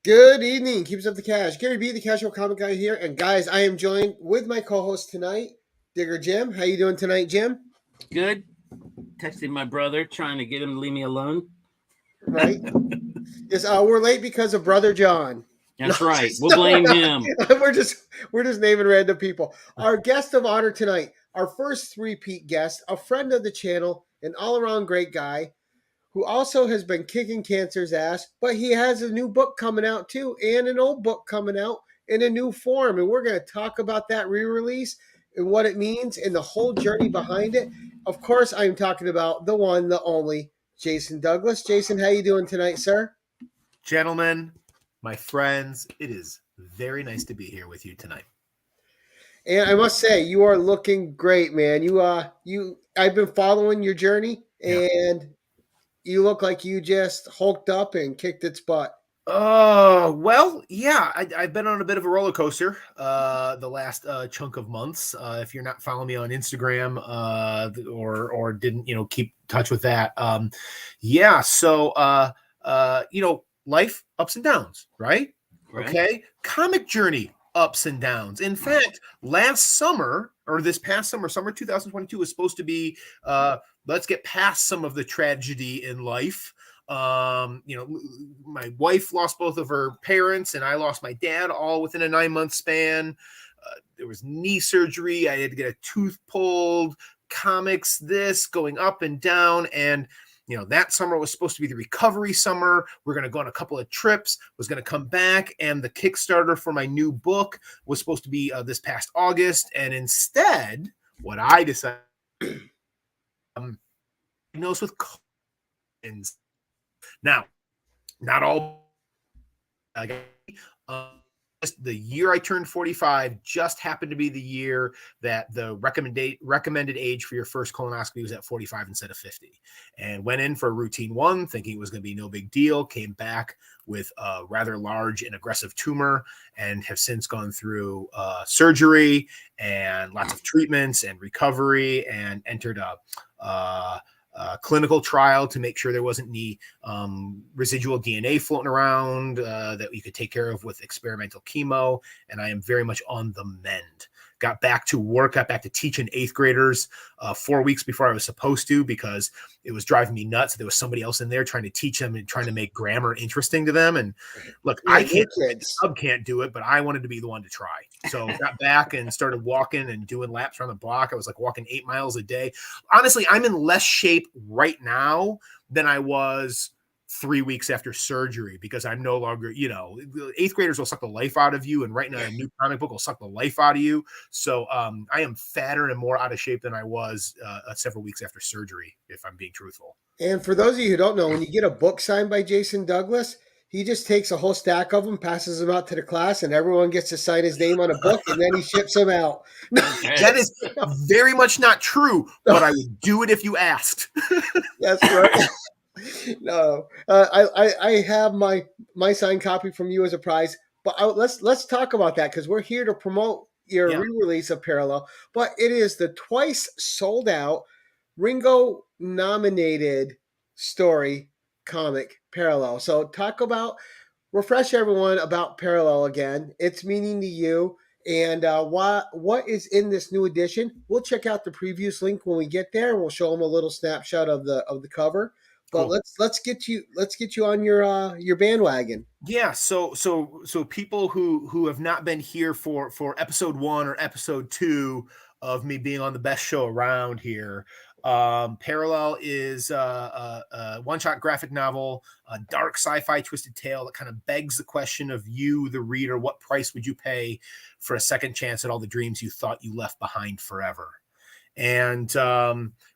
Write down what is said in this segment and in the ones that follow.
Good evening. Keeps up the cash. Gary B, the casual comic guy here. And guys, I am joined with my co-host tonight, Digger Jim. How you doing tonight, Jim? Good. Texting my brother, trying to get him to leave me alone. Right. Yes, we're late because of Brother John. No, That's right. We'll blame him. we're just naming random people. Our guest of honor tonight, our first three-peat guest, a friend of the channel, an all-around great guy, who also has been kicking cancer's ass, but he has a new book coming out too, and an old book coming out in a new form. And we're going to talk about that re release and what it means and the whole journey behind it. Of course, I'm talking about the one, the only, Jason Douglas. Jason, how you doing tonight, sir? Gentlemen, my friends, it is very nice to be here with you tonight. And I must say, you are looking great, man. I've been following your journey, and you look like you just hulked up and kicked its butt. Well, yeah, I've been on a bit of a roller coaster the last chunk of months. If you're not following me on Instagram or didn't, keep touch with that. So life ups and downs, right? Okay. Comic journey ups and downs. In fact, last summer or this past summer 2022 was supposed to be let's get past some of the tragedy in life. My wife lost both of her parents and I lost my dad all within a 9-month span. There was knee surgery. I had to get a tooth pulled, comics, this going up and down. And, that summer was supposed to be the recovery summer. We're going to go on a couple of trips, was going to come back. And the Kickstarter for my new book was supposed to be this past August. And instead, what I decided, diagnosed with COVID. Now, not all. The year I turned 45 just happened to be the year that the recommended age for your first colonoscopy was at 45 instead of 50. And went in for a routine one, thinking it was going to be no big deal. Came back with a rather large and aggressive tumor, and have since gone through surgery and lots of treatments and recovery, and entered a clinical trial to make sure there wasn't any residual DNA floating around that we could take care of with experimental chemo. And I am very much on the mend. Got back to work, got back to teaching 8th graders 4 weeks before I was supposed to, because it was driving me nuts. There was somebody else in there trying to teach them and trying to make grammar interesting to them. And look, I can't do it, but I wanted to be the one to try. So got back and started walking and doing laps around the block. I was like walking 8 miles a day. Honestly, I'm in less shape right now than I was 3 weeks after surgery, because I'm no longer, 8th graders will suck the life out of you. And right now a new comic book will suck the life out of you. So I am fatter and more out of shape than I was several weeks after surgery, if I'm being truthful. And for those of you who don't know, when you get a book signed by Jason Douglas, he just takes a whole stack of them, passes them out to the class, and everyone gets to sign his name on a book, and then he ships them out. That is very much not true, but I would do it if you asked. That's right. No, I have my signed copy from you as a prize, but let's talk about that, because we're here to promote your re-release of Parallel. But it is the twice sold out Ringo nominated story comic Parallel. So refresh everyone about Parallel again, its meaning to you, and what is in this new edition. We'll check out the previews link when we get there, and we'll show them a little snapshot of the cover. But cool. let's get you on your bandwagon. Yeah, so people who have not been here for episode 1 or episode 2 of me being on the best show around here, Parallel is a one-shot graphic novel, a dark sci-fi twisted tale that kind of begs the question of you, the reader: what price would you pay for a second chance at all the dreams you thought you left behind forever? And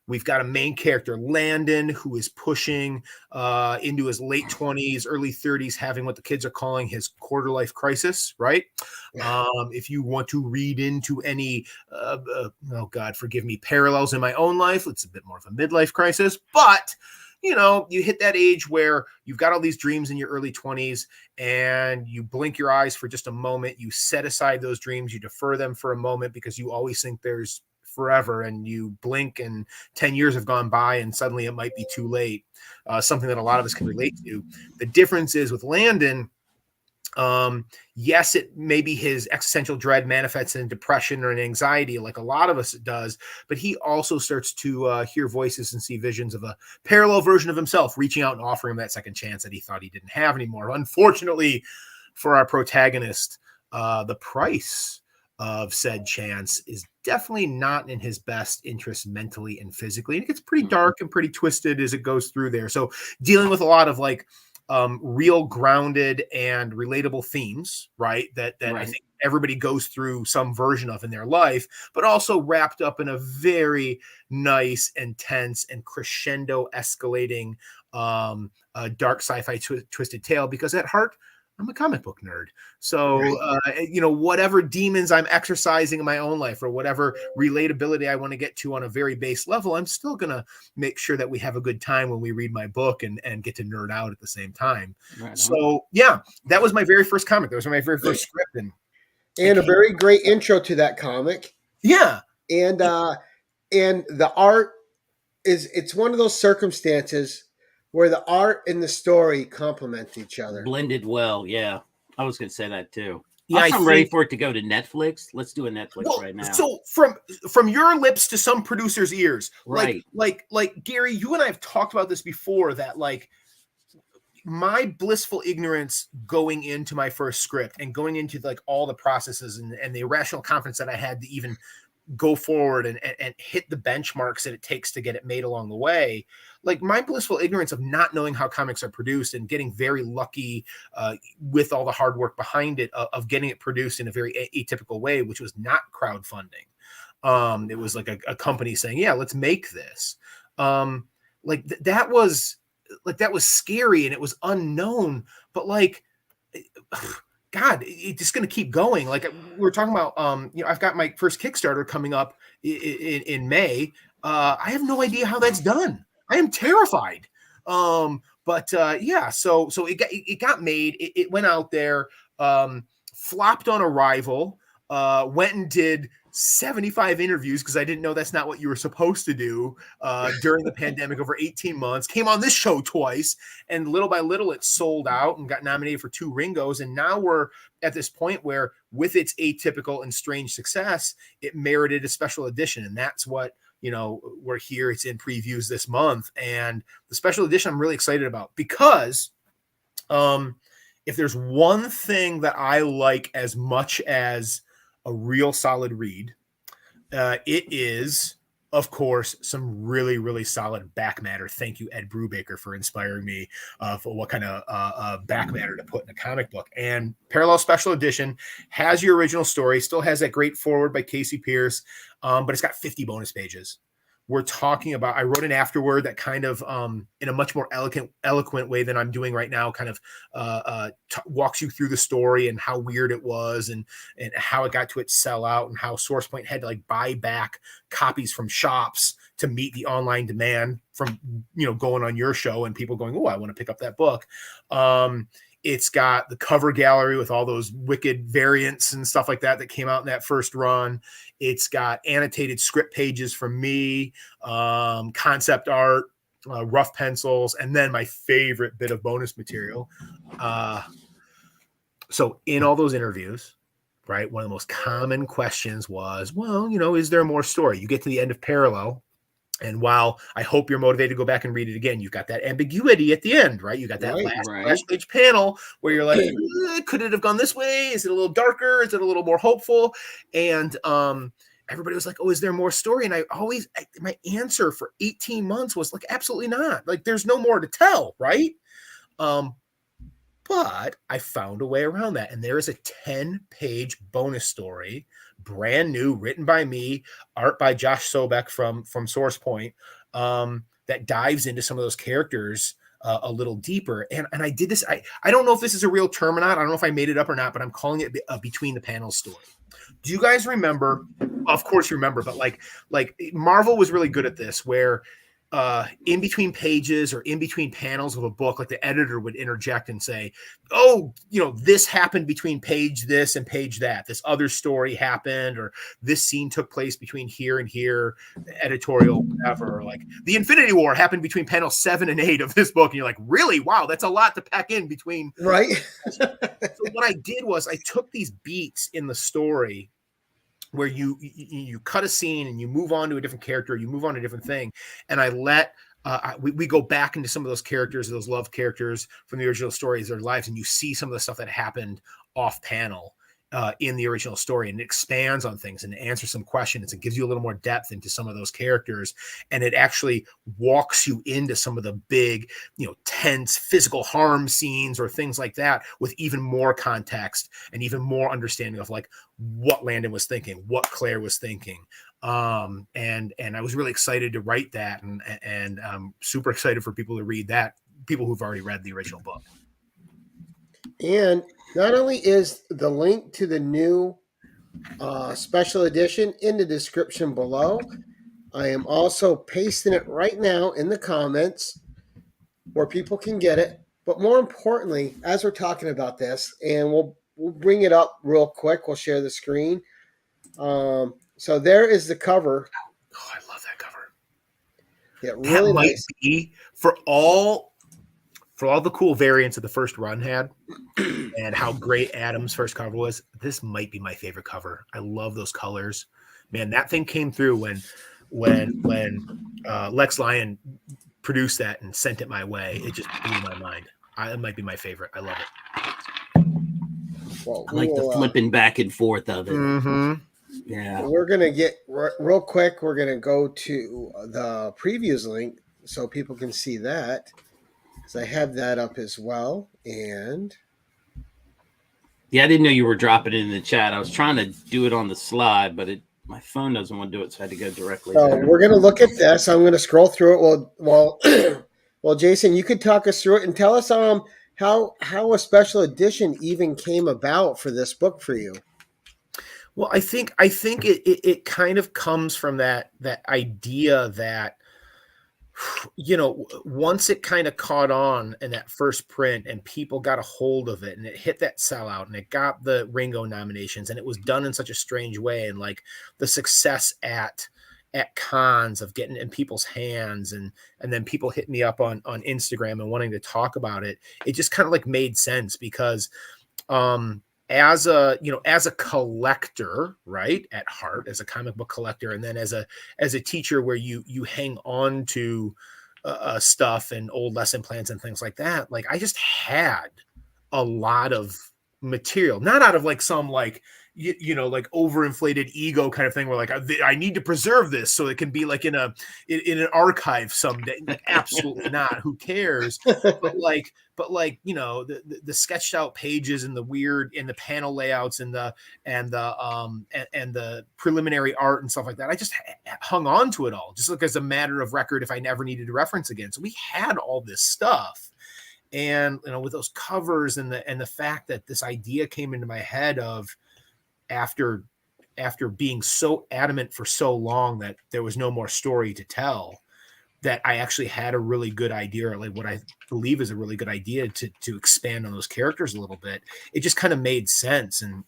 we've got a main character, Landon, who is pushing into his late 20s, early 30s, having what the kids are calling his quarter life crisis, right? If you want to read into any, oh God, forgive me, parallels in my own life, it's a bit more of a midlife crisis. But, you hit that age where you've got all these dreams in your early 20s, and you blink your eyes for just a moment. You set aside those dreams, you defer them for a moment, because you always think there's forever, and you blink and 10 years have gone by and suddenly it might be too late. Something that a lot of us can relate to. The difference is with Landon, Yes, it maybe his existential dread manifests in depression or in anxiety, like a lot of us it does, but he also starts to hear voices and see visions of a parallel version of himself reaching out and offering him that second chance that he thought he didn't have anymore. Unfortunately for our protagonist, the price of said chance is definitely not in his best interest mentally and physically. And it gets pretty dark and pretty twisted as it goes through there. So dealing with a lot of like real grounded and relatable themes, right? That right. I think everybody goes through some version of in their life, but also wrapped up in a very nice, intense, and crescendo escalating dark sci-fi twisted tale, because at heart, I'm a comic book nerd. So, whatever demons I'm exercising in my own life or whatever relatability I want to get to on a very base level, I'm still going to make sure that we have a good time when we read my book and get to nerd out at the same time. Right. So, yeah, that was my very first comic. That was my very first script. And a very great intro to that comic. Yeah. And the art it's one of those circumstances where the art and the story complement each other. Blended well, yeah. I was going to say that too. Yeah, I'm ready for it to go to Netflix. Let's do a Netflix right now. So from your lips to some producer's ears, right? Like Gary, you and I have talked about this before. That like my blissful ignorance going into my first script and going into like all the processes and the irrational confidence that I had to even go forward and hit the benchmarks that it takes to get it made along the way. Like my blissful ignorance of not knowing how comics are produced and getting very lucky with all the hard work behind it of getting it produced in a very atypical way, which was not crowdfunding. It was like a company saying, yeah, let's make this. That was scary and it was unknown, but like, God, it's just going to keep going. Like we were talking about, I've got my first Kickstarter coming up in May. I have no idea how that's done. I am terrified. So it got made. It went out there, flopped on arrival, went and did 75 interviews because I didn't know that's not what you were supposed to do during the pandemic over 18 months. Came on this show twice, and little by little it sold out and got nominated for 2 Ringos. And now we're at this point where, with its atypical and strange success, it merited a special edition. And that's what, we're here. It's in previews this month. And the special edition I'm really excited about because if there's one thing that I like as much as a real solid read, it is, of course, some really, really solid back matter. Thank you, Ed Brubaker, for inspiring me for what kind of back matter to put in a comic book. And Parallel Special Edition has your original story, still has that great forward by Casey Pierce, but it's got 50 bonus pages. We're talking about, I wrote an afterword that kind of, in a much more eloquent way than I'm doing right now, kind of walks you through the story and how weird it was and how it got to its sellout and how SourcePoint had to like buy back copies from shops to meet the online demand from, going on your show and people going, oh, I want to pick up that book. It's got the cover gallery with all those wicked variants and stuff like that came out in that first run. It's got annotated script pages from me, concept art, rough pencils, and then my favorite bit of bonus material. So in all those interviews, right, one of the most common questions was, well, is there more story? You get to the end of Parallel, and while I hope you're motivated to go back and read it again, you've got that ambiguity at the end, right? You got that last page panel where you're like, could it have gone this way? Is it a little darker? Is it a little more hopeful? And everybody was like, oh, is there more story? And my answer for 18 months was like, absolutely not. Like, there's no more to tell, right? But I found a way around that. And there is a 10-page bonus story, brand new, written by me, art by Josh Sobek from SourcePoint, that dives into some of those characters a little deeper. And I did this. I don't know if this is a real term or not. I don't know if I made it up or not, but I'm calling it a Between the Panels story. Do you guys remember? Of course you remember, but like Marvel was really good at this, where in between pages or in between panels of a book, like the editor would interject and say, oh, this happened between page this and page that. This other story happened, or this scene took place between here and here, editorial, whatever. Like the Infinity War happened between panel 7 and 8 of this book. And you're like, really? Wow, that's a lot to pack in between. Right. So what I did was I took these beats in the story where you cut a scene and you move on to a different character, you move on to a different thing. And I let, we go back into some of those characters, those love characters from the original stories, their lives, and you see some of the stuff that happened off panel in the original story, and it expands on things and answers some questions and gives you a little more depth into some of those characters. And it actually walks you into some of the big, tense physical harm scenes or things like that with even more context and even more understanding of like what Landon was thinking, what Claire was thinking. And I was really excited to write that, and I'm super excited for people to read that, people who've already read the original book. And not only is the link to the new special edition in the description below, I am also pasting it right now in the comments where people can get it. But more importantly, as we're talking about this, and we'll bring it up real quick, we'll share the screen. So there is the cover. Oh, I love that cover. Yeah, really that might nice. Be for all the cool variants that the first run had and how great Adam's first cover was, this might be my favorite cover. I love those colors. Man, that thing came through when Lex Lyon produced that and sent it my way. It just blew my mind. It might be my favorite. I love it. Well, I like the flipping back and forth of it. Mm-hmm. Yeah. We're going to get real quick. We're going to go to the previews link so people can see that. So I have that up as well. And yeah, I didn't know you were dropping it in the chat. I was trying to do it on the slide, but my phone doesn't want to do it, so I had to go directly. So we're going to look at this. I'm going to scroll through it. Well, Jason, you could talk us through it and tell us how a special edition even came about for this book for you. Well, I think it kind of comes from that idea that, once it kind of caught on in that first print and people got a hold of it and it hit that sellout and it got the Ringo nominations and it was done in such a strange way, and like the success at cons of getting it in people's hands, and then people hit me up on Instagram and wanting to talk about it, it just kind of like made sense because as a collector, right, at heart, as a comic book collector, and then as a teacher where you hang on to stuff and old lesson plans and things like that, like I just had a lot of material, not out of like some like like overinflated ego kind of thing where like I need to preserve this so it can be like in an archive someday. Like, absolutely not. Who cares? But like the sketched out pages and the weird and the panel layouts and the preliminary art and stuff like that, I just hung on to it all just like as a matter of record if I never needed to reference again. So we had all this stuff. And with those covers and the fact that this idea came into my head of after being so adamant for so long that there was no more story to tell, that I actually had a really good idea, or like what I believe is a really good idea to expand on those characters a little bit. It just kind of made sense, and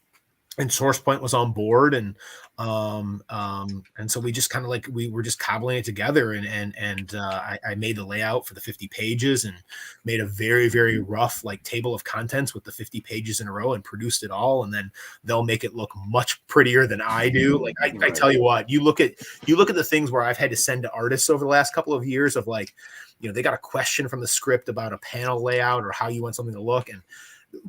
Source Point was on board, and so we just kind of like we were just cobbling it together, and I made the layout for the 50 pages and made a very, very rough like table of contents with the 50 pages in a row and produced it all, and then they'll make it look much prettier than I do. Like I tell you what, you look at the things where I've had to send to artists over the last couple of years of like, they got a question from the script about a panel layout or how you want something to look, and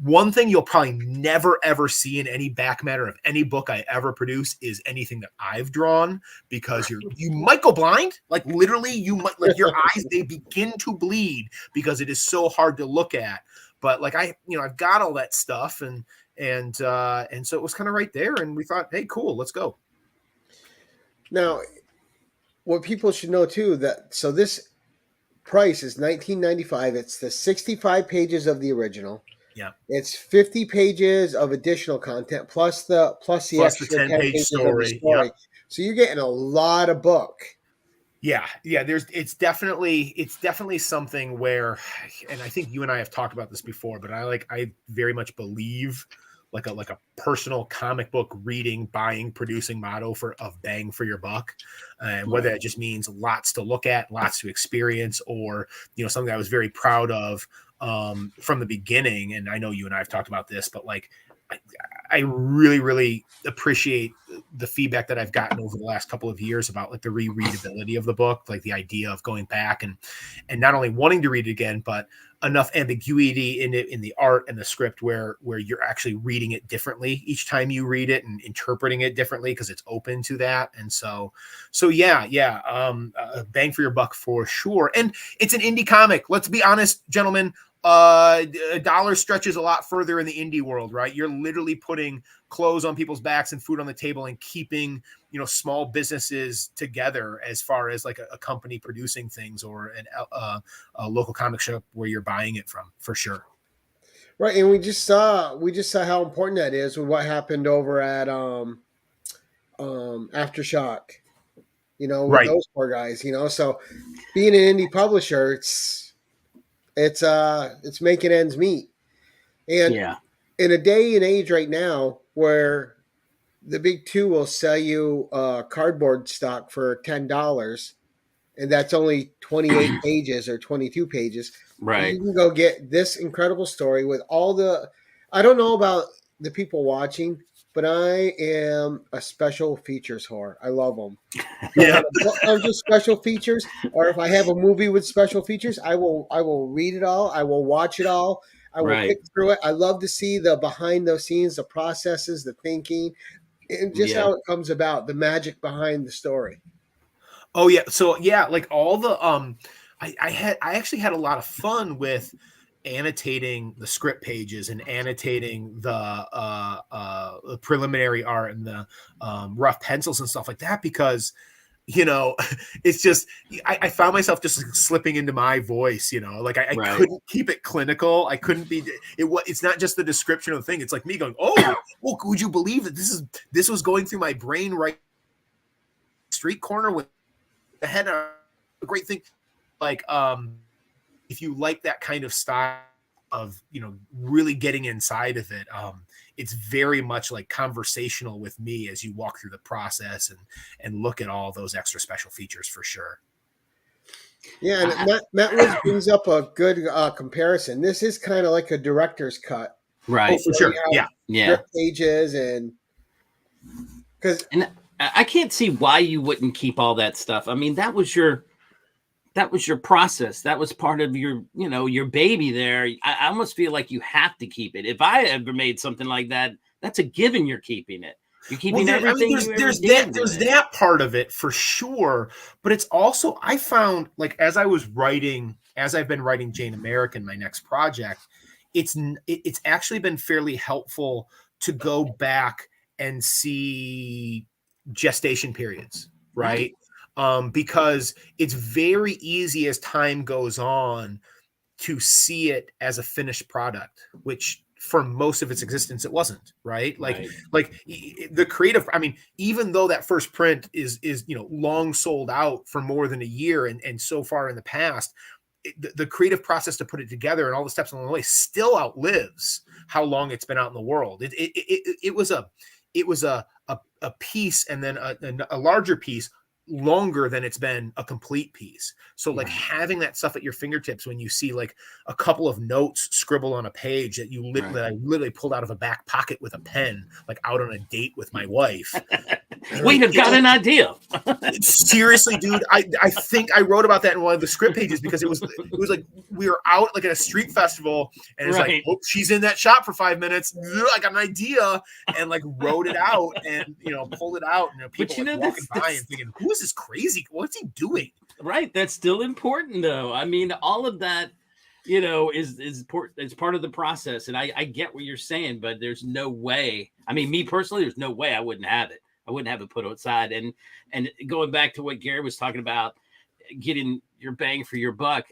one thing you'll probably never, ever see in any back matter of any book I ever produce is anything that I've drawn, because you might go blind. Like literally you might, like your eyes, they begin to bleed because it is so hard to look at. But like I've got all that stuff and so it was kind of right there. And we thought, hey, cool, let's go. Now, what people should know too, so this price is $19.95. It's the 65 pages of the original. Yeah, it's 50 pages of additional content plus the extra 10 10-page pages story. Of the story. Yep. So you're getting a lot of book. Yeah. It's definitely something where, and I think you and I have talked about this before, but I very much believe like a personal comic book reading, buying, producing motto of bang for your buck. And whether that just means lots to look at, lots to experience, or, something I was very proud of from the beginning. And I know you and I have talked about this, but like, I really, really appreciate the feedback that I've gotten over the last couple of years about like the rereadability of the book, like the idea of going back and not only wanting to read it again, but enough ambiguity in it, in the art and the script where you're actually reading it differently each time you read it and interpreting it differently because it's open to that. And so bang for your buck for sure. And it's an indie comic. Let's be honest, gentlemen. A dollar stretches a lot further in the indie world, right? You're literally putting clothes on people's backs and food on the table and keeping, small businesses together as far as like a company producing things or a local comic shop where you're buying it from, for sure. Right. And we just saw how important that is with what happened over at Aftershock, with Right. those poor guys, so being an indie publisher, it's making ends meet. And in a day and age right now where the big two will sell you cardboard stock for $10, and that's only 28 pages or 22 pages. Right. You can go get this incredible story with all the, I don't know about the people watching, but I am a special features whore. I love them. Yeah. I'm just special features, or if I have a movie with special features, I will read it all. I will watch it all. I will pick through it. I love to see the behind the scenes, the processes, the thinking, and just how it comes about, the magic behind the story. Oh yeah. So yeah, like all the I actually had a lot of fun with annotating the script pages and annotating the preliminary art and the rough pencils and stuff like that, because it's just I found myself just like slipping into my voice, like I couldn't keep it clinical. I couldn't be it's not just the description of the thing. It's like me going, oh, well, would you believe that this was going through my brain right street corner with the head of a great thing. Like if you like that kind of style of really getting inside of it, it's very much like conversational with me as you walk through the process and look at all those extra special features for sure. Yeah, and Matt Woods brings up a good comparison. This is kind of like a director's cut, right? Oh, for sure. Yeah. Pages and I can't see why you wouldn't keep all that stuff. I mean, that was your process. That was part of your, your baby there. I almost feel like you have to keep it. If I ever made something like that, that's a given. You're keeping it. You're keeping everything. There's that part of it for sure. But it's also, I found like, as I've been writing Jane American, my next project, it's actually been fairly helpful to go back and see gestation periods, right? Because it's very easy as time goes on to see it as a finished product, which for most of its existence it wasn't, right? Like the creative, I mean, even though that first print is long sold out for more than a year and so far in the past, the creative process to put it together and all the steps along the way still outlives how long it's been out in the world. It was a piece, and then a larger piece longer than it's been a complete piece. So like having that stuff at your fingertips when you see like a couple of notes scribbled on a page that that I literally pulled out of a back pocket with a pen, like out on a date with my wife. Wait, I've got an idea. Seriously, dude. I think I wrote about that in one of the script pages because it was like we were out like at a street festival and it's like, oh, she's in that shop for 5 minutes. I got an idea and like wrote it out and pulled it out and people walking by and thinking, who is this crazy? What's he doing? Right. That's still important though. I mean, all of that, is part of the process. And I get what you're saying, but there's no way. I mean, me personally, there's no way I wouldn't have it. I wouldn't have it put outside. And going back to what Gary was talking about, getting your bang for your buck.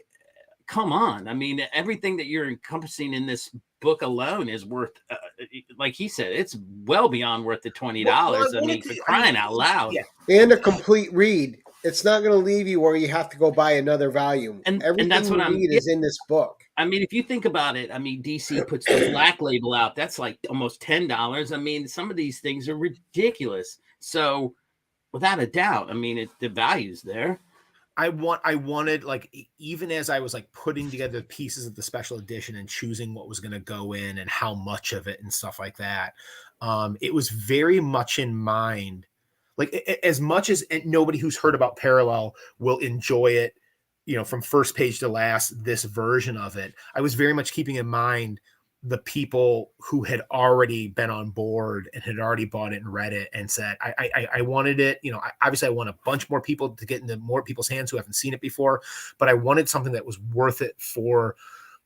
Come on. I mean, everything that you're encompassing in this book alone is worth, like he said, it's well beyond worth the $20. I mean, for crying out loud. Yeah. And a complete read. it's not going to leave you where you have to go buy another volume. And Everything that's what you need is in this book. I mean, if you think about it, I mean, DC puts the Black Label out. That's like almost $10. I mean, some of these things are ridiculous. So, without a doubt, I mean, the value's there. I wanted, like, even as I was like putting together the pieces of the special edition and choosing what was going to go in and how much of it and stuff like that, it was very much in mind. Like, as much as nobody who's heard about Parallel will enjoy it, you know, from first page to last, this version of it, I was very much keeping in mind the people who had already been on board and had already bought it and read it and said, I wanted it. You know, obviously I want a bunch more people to get into more people's hands who haven't seen it before, but I wanted something that was worth it for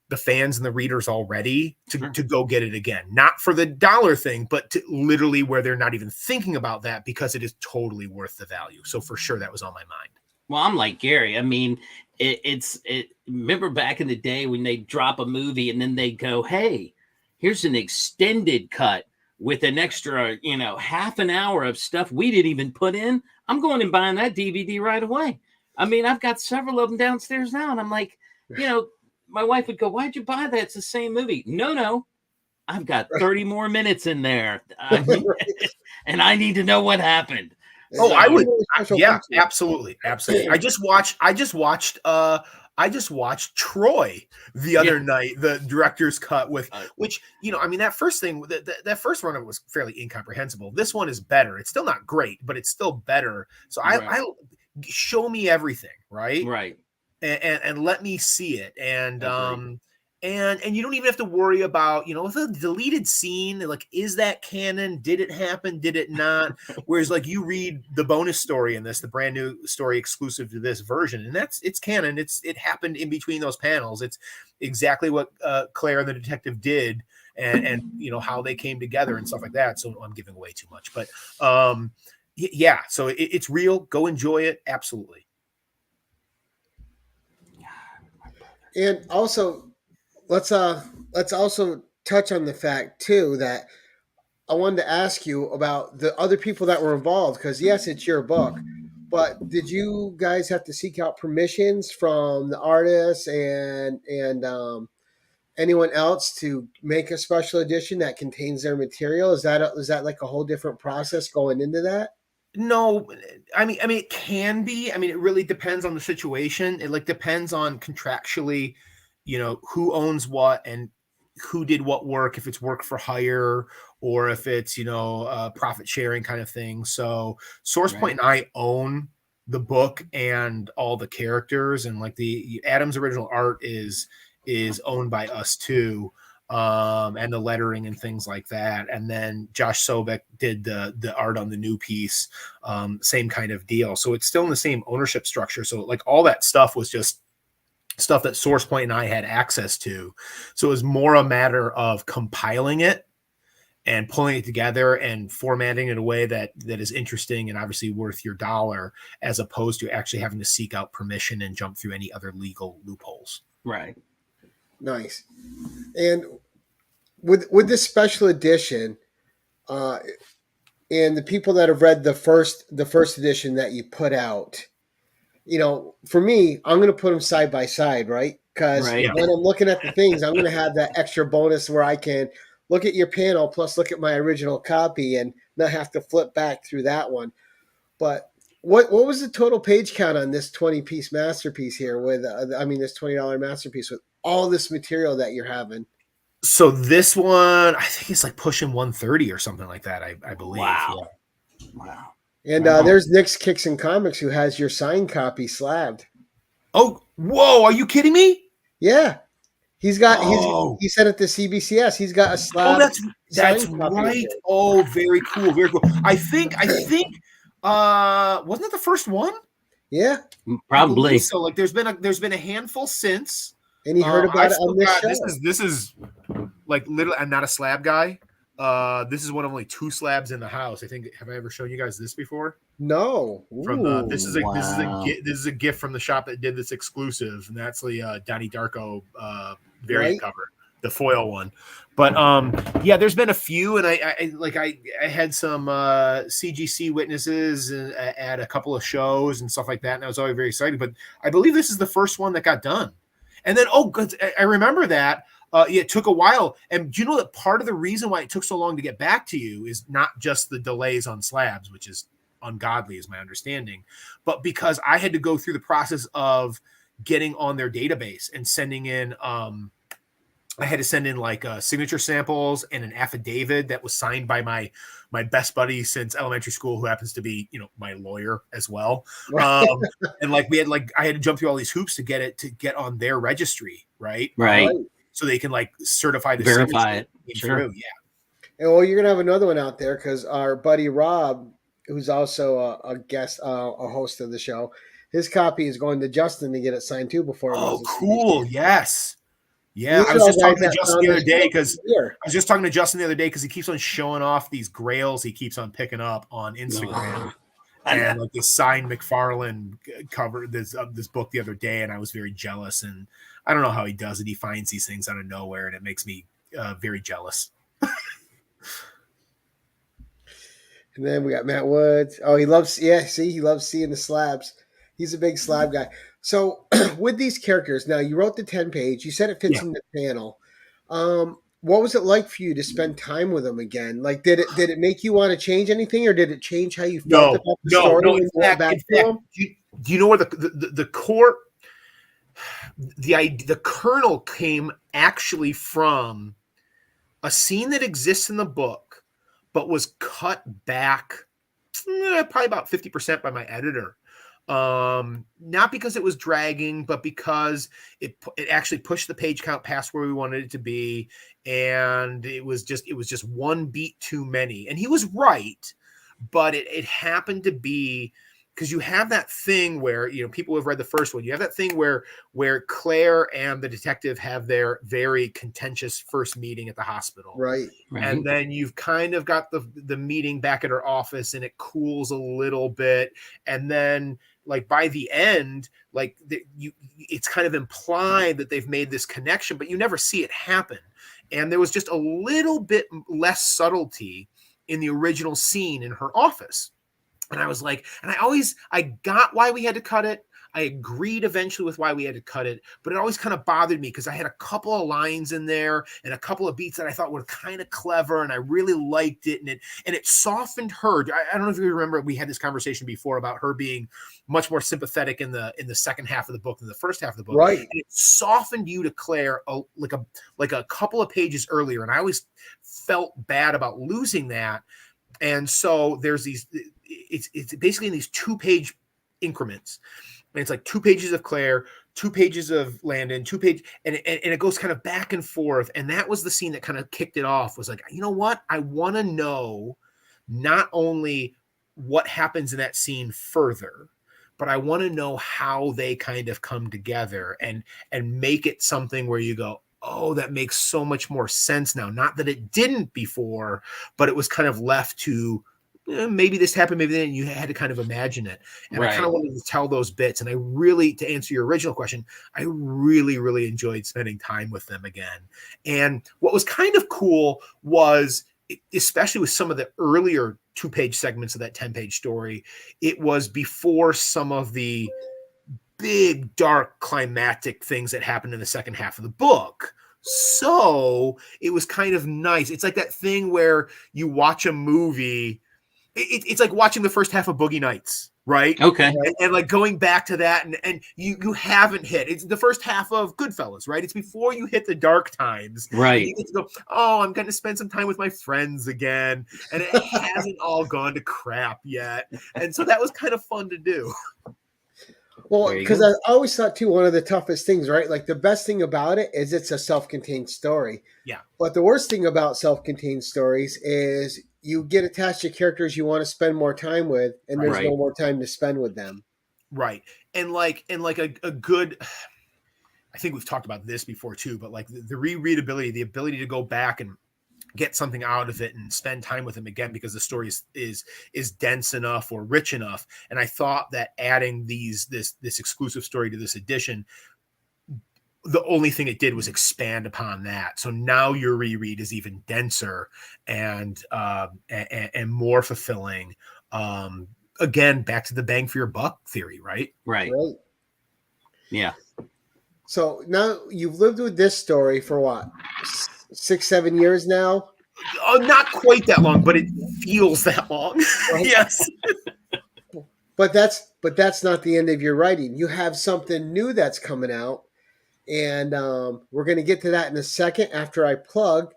the fans and the readers already to go get it again, not for the dollar thing, but to literally where they're not even thinking about that, because it is totally worth the value. So for sure, that was on my mind. Well, I'm like Gary. I mean, remember back in the day when they drop a movie and then they go, hey, here's an extended cut with an extra, you know, half an hour of stuff we didn't even put in. I'm going and buying that DVD right away. I mean, I've got several of them downstairs now. And I'm like, you know, my wife would go, why'd you buy that? It's the same movie. No, I've got 30 more minutes in there. I mean, and I need to know what happened. Oh, I would. Yeah, absolutely. I just watched Troy the other night, the director's cut with, which, you know, I mean, that first thing, that first run of it was fairly incomprehensible. This one is better. It's still not great, but it's still better. So I show me everything, right? Right. And let me see it. And you don't even have to worry about, you know, the deleted scene. Like, is that canon? Did it happen? Did it not? Whereas, like, you read the bonus story in this, the brand new story exclusive to this version, and it's canon. It happened in between those panels. It's exactly what Claire and the detective did, and you know how they came together and stuff like that. So I'm giving away too much, but yeah. So it's real. Go enjoy it. Absolutely. And also, let's also touch on the fact too that I wanted to ask you about the other people that were involved, because yes, it's your book, but did you guys have to seek out permissions from the artists and anyone else to make a special edition that contains their material? Is that like a whole different process going into that? No, I mean it can be. I mean, it really depends on the situation. It like depends on contractually, you know, who owns what and who did what work, if it's work for hire or if it's, you know, profit sharing kind of thing. So SourcePoint and I own the book and all the characters, and like the Adam's original art is owned by us too. And the lettering and things like that. And then Josh Sobek did the art on the new piece, same kind of deal. So it's still in the same ownership structure. So like all that stuff was just stuff that SourcePoint and I had access to. So it was more a matter of compiling it and pulling it together and formatting it in a way that is interesting and obviously worth your dollar, as opposed to actually having to seek out permission and jump through any other legal loopholes. Right. Nice. And with this special edition, and the people that have read the first edition that you put out, you know, for me, I'm going to put them side by side, right? Because when I'm looking at the things, I'm going to have that extra bonus where I can look at your panel plus look at my original copy and not have to flip back through that one. But what was the total page count on this 20-piece masterpiece here with, this $20 masterpiece with all this material that you're having? So this one, I think it's like pushing 130 or something like that, I believe. Wow. Yeah. Wow. And there's Nick's Kix and Comix, who has your signed copy slabbed. Oh, whoa. Are you kidding me? Yeah. He said at the CBCS, he's got a slab. Oh, that's right. Oh, very cool. Very cool. I think wasn't that the first one? Yeah. Probably. So like there's been a handful since. And he heard about it on this show. This is like literally, I'm not a slab guy. This is one of only 2 slabs in the house. I think. Have I ever shown you guys this before? No. This is a gift from the shop that did this exclusive, and that's the Donnie Darko variant cover. the foil one. But yeah, there's been a few, and I had some CGC witnesses at a couple of shows and stuff like that, and I was always very excited. But I believe this is the first one that got done. And then I remember that it took a while. And do you know that part of the reason why it took so long to get back to you is not just the delays on slabs, which is ungodly, is my understanding, but because I had to go through the process of getting on their database and sending in. I had to send in like signature samples and an affidavit that was signed by my best buddy since elementary school, who happens to be, my lawyer as well. And like I had to jump through all these hoops to get on their registry, right? So they can like certify the verify it. Sure. Through. Yeah. And well, you're gonna have another one out there because our buddy Rob, who's also a guest, a host of the show, his copy is going to Justin to get it signed too before. Oh, cool! Yes. Yeah, I was just talking to Justin the other day because he keeps on showing off these grails he keeps on picking up on Instagram. And like the signed McFarlane cover this book the other day, and I was very jealous. And I don't know how he does it. He finds these things out of nowhere, and it makes me very jealous. And then we got Matt Woods. Oh, he loves seeing the slabs. He's a big slab guy. So with these characters, now you wrote the 10-page. You said it fits in the panel. What was it like for you to spend time with them again? Like, did it make you want to change anything, or did it change how you felt about the story? No. In fact, do you know where the core, the kernel came actually from a scene that exists in the book, but was cut back probably about 50% by my editor. Not because it was dragging, but because it actually pushed the page count past where we wanted it to be, and it was just one beat too many. And he was right, but it happened to be because you have that thing where, people who have read the first one, you have that thing where Claire and the detective have their very contentious first meeting at the hospital. Right. And then you've kind of got the meeting back at her office, and it cools a little bit. And then like by the end, like it's kind of implied that they've made this connection, but you never see it happen. And there was just a little bit less subtlety in the original scene in her office. And I was like, I got why we had to cut it. I agreed eventually with why we had to cut it, but it always kind of bothered me because I had a couple of lines in there and a couple of beats that I thought were kind of clever, and I really liked it, and it softened her. I don't know if you remember, we had this conversation before about her being much more sympathetic in the second half of the book than the first half of the book, right? And it softened you to Claire like a couple of pages earlier, and I always felt bad about losing that. And so there's these. It's basically in these 2-page increments. And it's like 2 pages of Claire, 2 pages of Landon, 2 pages, and it goes kind of back and forth. And that was the scene that kind of kicked it off, was like, you know what? I want to know not only what happens in that scene further, but I want to know how they kind of come together and make it something where you go, oh, that makes so much more sense now. Not that it didn't before, but it was kind of left to, maybe this happened, maybe then, you had to kind of imagine it. And I kind of wanted to tell those bits. And I really, to answer your original question, I really, really enjoyed spending time with them again. And what was kind of cool was, especially with some of the earlier 2-page segments of that 10-page story, it was before some of the big, dark, climactic things that happened in the second half of the book. So it was kind of nice. It's like that thing where you watch a movie. It's like watching the first half of Boogie Nights, right? Okay. And like going back to that, and you haven't hit. It's the first half of Goodfellas, right? It's before you hit the dark times. Right. And you get to go, oh, I'm going to spend some time with my friends again. And it hasn't all gone to crap yet. And so that was kind of fun to do. Well, because I always thought too, one of the toughest things, right? Like the best thing about it is it's a self-contained story. Yeah. But the worst thing about self-contained stories is you get attached to characters you want to spend more time with, and there's no more time to spend with them. Right. And like a good, I think we've talked about this before too, but like the rereadability, the ability to go back and get something out of it and spend time with them again because the story is dense enough or rich enough. And I thought that adding this exclusive story to this edition the only thing it did was expand upon that. So now your reread is even denser and more fulfilling. Again, back to the bang for your buck theory, right? Right. Yeah. So now you've lived with this story for what, 6-7 years now? Oh, not quite that long, but it feels that long. Right? Yes. But that's not the end of your writing. You have something new that's coming out, and we're going to get to that in a second after I plug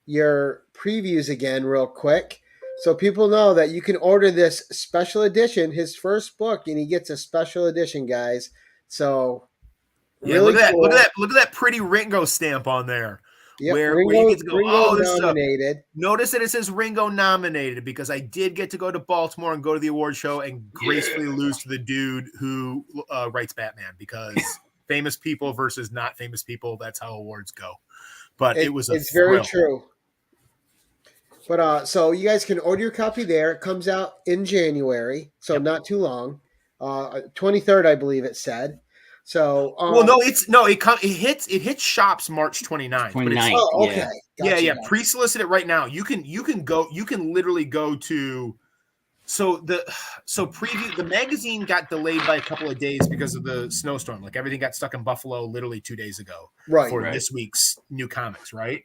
your previews again real quick, so people know that you can order this special edition, his first book, and he gets a special edition, guys. So yeah, really look at that! cool. Look at that pretty Ringo stamp on there. Yep, where Ringo, you get to go, Ringo nominated. Notice that it says Ringo nominated, because I did get to go to Baltimore and go to the award show and gracefully lose to the dude who writes Batman, because famous people versus not famous people, that's how awards go. But it's very true. But so you guys can order your copy there. It comes out in January, so not too long. 23rd, I believe it said. So it hits shops March 29th. 29th. Oh, okay. Gotcha, yeah. Pre-solicit it right now. You can literally go to preview. The magazine got delayed by a couple of days because of the snowstorm. Like, everything got stuck in Buffalo literally 2 days ago for this week's new comics, right?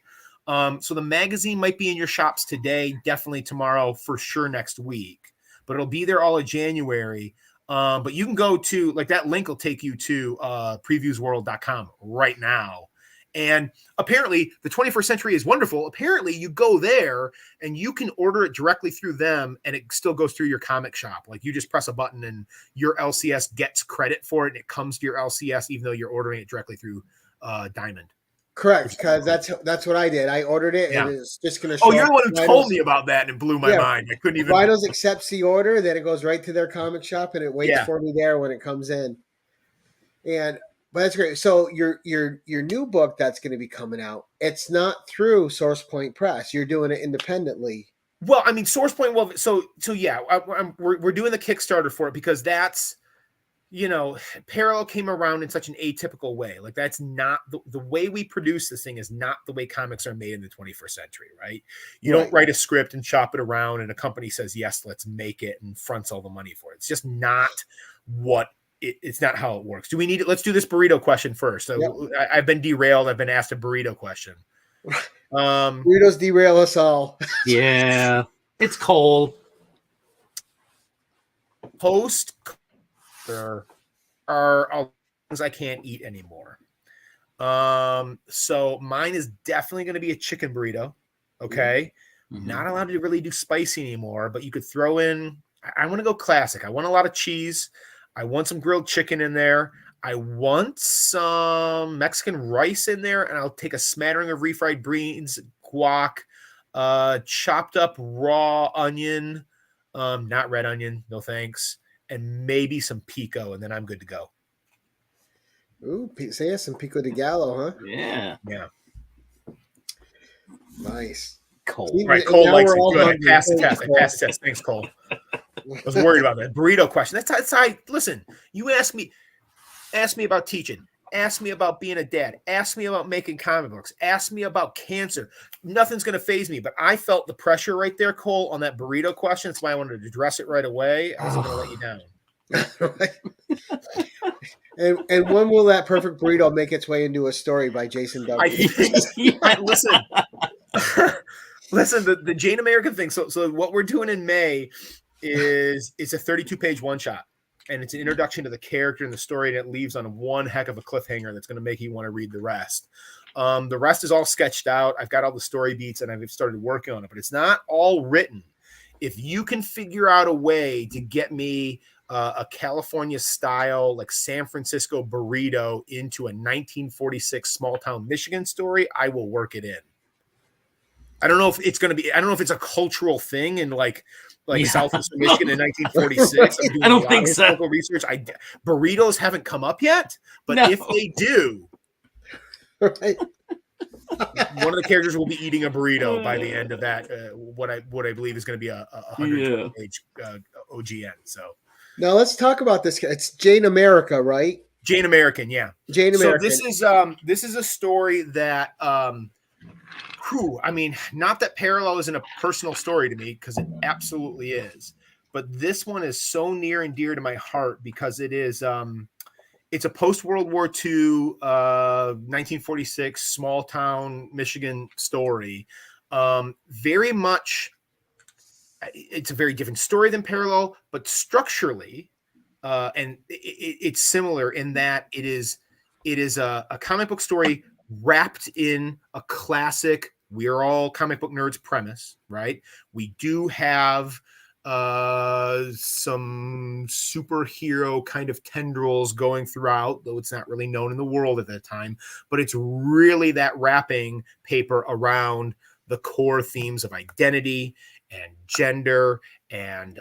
So the magazine might be in your shops today, definitely tomorrow, for sure next week, but it'll be there all of January. But you can go to, like, that link will take you to previewsworld.com right now. And apparently the 21st Century is wonderful. Apparently you go there and you can order it directly through them, and it still goes through your comic shop. Like, you just press a button and your LCS gets credit for it, and it comes to your LCS even though you're ordering it directly through Diamond. Correct, because that's what I did. I ordered it, and it's just going to show. Oh, you're the one who told me about that, and it blew my mind. I couldn't even. Vinyls accepts the order, then it goes right to their comic shop, and it waits for me there when it comes in. But that's great. So your new book that's going to be coming out, it's not through Source Point Press. You're doing it independently. Well, I mean, Source Point. Well, so yeah, we're doing the Kickstarter for it, because that's, Parallel came around in such an atypical way. Like, that's not the way we produce this thing is not the way comics are made in the 21st century, right? You don't write a script and shop it around and a company says, yes, let's make it, and fronts all the money for it. It's just not it's not how it works. Do we need it? Let's do this burrito question first. So I've been derailed. I've been asked a burrito question. Burritos derail us all. Yeah. It's cold. Post are things I can't eat anymore. So mine is definitely going to be a chicken burrito. Okay. Mm-hmm. Not allowed to really do spicy anymore, but you could throw in, I want to go classic. I want a lot of cheese. I want some grilled chicken in there. I want some Mexican rice in there, and I'll take a smattering of refried beans, guac, chopped up raw onion, not red onion, no thanks, and maybe some pico, and then I'm good to go. Ooh, say some pico de gallo, huh? Yeah. Yeah. Nice. Cole. Right, Cole likes it. Good. I passed the test. Thanks, Cole. I was worried about that burrito question. That's how listen. You ask me about teaching. Ask me about being a dad. Ask me about making comic books. Ask me about cancer. Nothing's going to faze me. But I felt the pressure right there, Cole, on that burrito question. That's why I wanted to address it right away. I wasn't going to let you down. And when will that perfect burrito make its way into a story by Jason W? Listen, the Jane American thing. So what we're doing in May is it's a 32-page one-shot. And it's an introduction to the character and the story, and it leaves on one heck of a cliffhanger that's going to make you want to read the rest. The rest is all sketched out. I've got all the story beats, and I've started working on it, but it's not all written. If you can figure out a way to get me a California-style, like San Francisco burrito into a 1946 small-town Michigan story, I will work it in. I don't know if it's going to be – I don't know if it's a cultural thing in like Southwest Michigan in 1946. I don't think so. Research. Burritos haven't come up yet, but if they do, right. One of the characters will be eating a burrito by the end of that. What I believe is going to be a 120-page OGN. So now let's talk about this. It's Jane America, right? Jane American, yeah. Jane American. So this is a story that I mean, not that Parallel isn't a personal story to me, because it absolutely is, but this one is so near and dear to my heart because it is it's a post World War II 1946 small town Michigan story. Very much, it's a very different story than Parallel, but structurally and it's similar in that it is a comic book story wrapped in a classic, we're all comic book nerds premise, right? We do have some superhero kind of tendrils going throughout, though it's not really known in the world at that time, but it's really that wrapping paper around the core themes of identity and gender and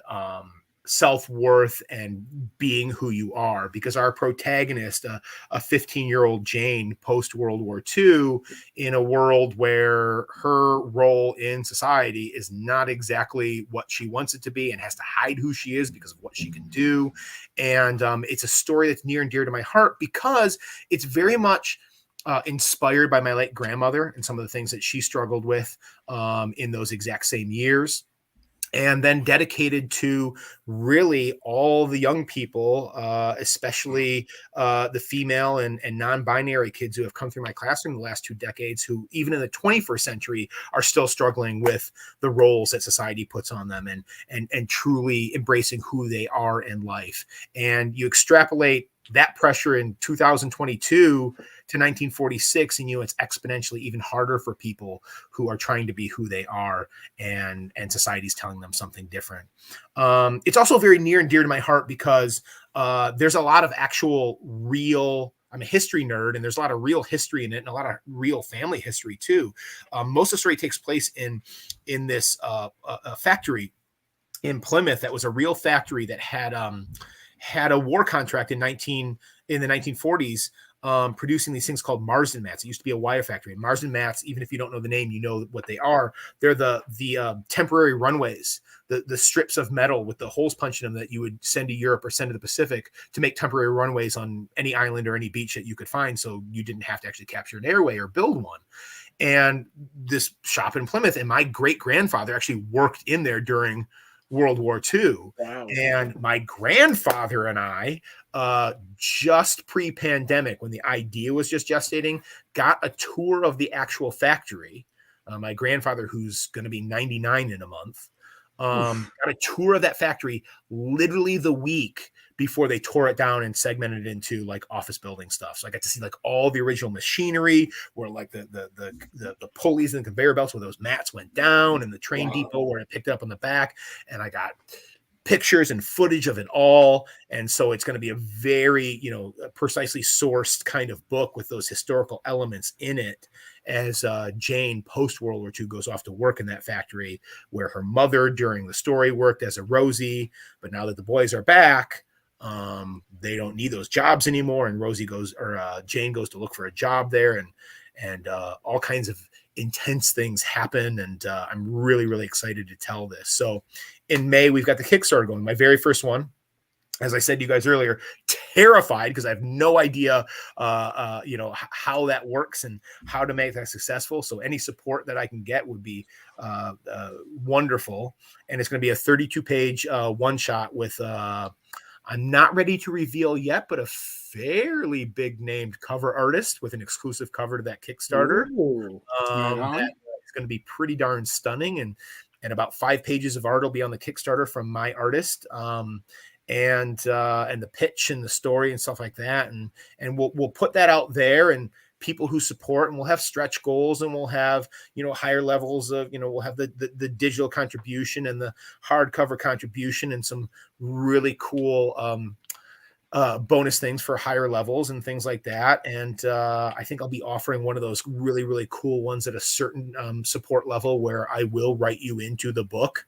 self-worth and being who you are, because our protagonist, a 15-year-old Jane post World War II, in a world where her role in society is not exactly what she wants it to be and has to hide who she is because of what she can do. And it's a story that's near and dear to my heart because it's very much inspired by my late grandmother and some of the things that she struggled with in those exact same years. And then dedicated to really all the young people, especially the female and non-binary kids who have come through my classroom the last 2 decades, who even in the 21st century are still struggling with the roles that society puts on them and truly embracing who they are in life. And you extrapolate that pressure in 2022 to 1946, and it's exponentially even harder for people who are trying to be who they are, and society's telling them something different. It's also very near and dear to my heart because there's a lot of actual real, I'm a history nerd, and there's a lot of real history in it and a lot of real family history too. Most of the story takes place in this a factory in Plymouth that was a real factory that had a war contract in the 1940s, producing these things called Marsden mats. It used to be a wire factory. And Marsden mats, even if you don't know the name, you know what they are. They're the temporary runways, the strips of metal with the holes punched in them that you would send to Europe or send to the Pacific to make temporary runways on any island or any beach that you could find, so you didn't have to actually capture an airway or build one. And this shop in Plymouth, and my great-grandfather actually worked in there during World War II. Wow. And my grandfather and I, just pre-pandemic, when the idea was just gestating, got a tour of the actual factory. My grandfather, who's going to be 99 in a month, got a tour of that factory literally the week before they tore it down and segmented it into like office building stuff. So I got to see like all the original machinery, where like the pulleys and the conveyor belts where those mats went down, and the train depot where it picked up on the back. And I got pictures and footage of it all. And so it's going to be a very, precisely sourced kind of book with those historical elements in it, as Jane post World War II goes off to work in that factory where her mother during the story worked as a Rosie, but now that the boys are back, they don't need those jobs anymore, and Jane goes to look for a job there, and all kinds of intense things happen, and I'm really, really excited to tell this. So in May, we've got the Kickstarter going, my very first one. As I said to you guys earlier, terrified because I have no idea, how that works and how to make that successful. So any support that I can get would be wonderful. And it's going to be a 32-page one-shot with I'm not ready to reveal yet, but a fairly big named cover artist with an exclusive cover to that Kickstarter. It's going to be pretty darn stunning, and about 5 pages of art will be on the Kickstarter from my artist, and the pitch and the story and stuff like that, and we'll put that out there, and people who support, and we'll have stretch goals, and we'll have higher levels of we'll have the digital contribution and the hardcover contribution and some really cool bonus things for higher levels and things like that. And I think I'll be offering one of those really, really cool ones at a certain support level where I will write you into the book.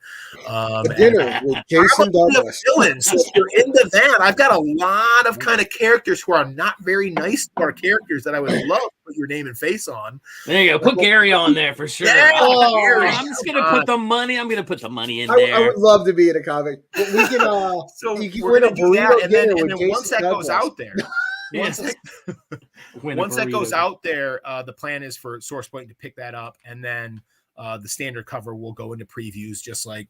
Dinner with Jason Douglas. So if you're into that, I've got a lot of kind of characters who are not very nice to our characters that I would love to put your name and face on. There you go. Put Gary on there for sure. Yeah, I'm just going to put the money. I'm going to put the money in there. I would love to be in a comic. But we can, so you can we're win a going to do that, burrito and then with once that Jason goes Douglas. out there, once Yes. once that goes out there, the plan is for SourcePoint to pick that up, and then the standard cover will go into previews, just like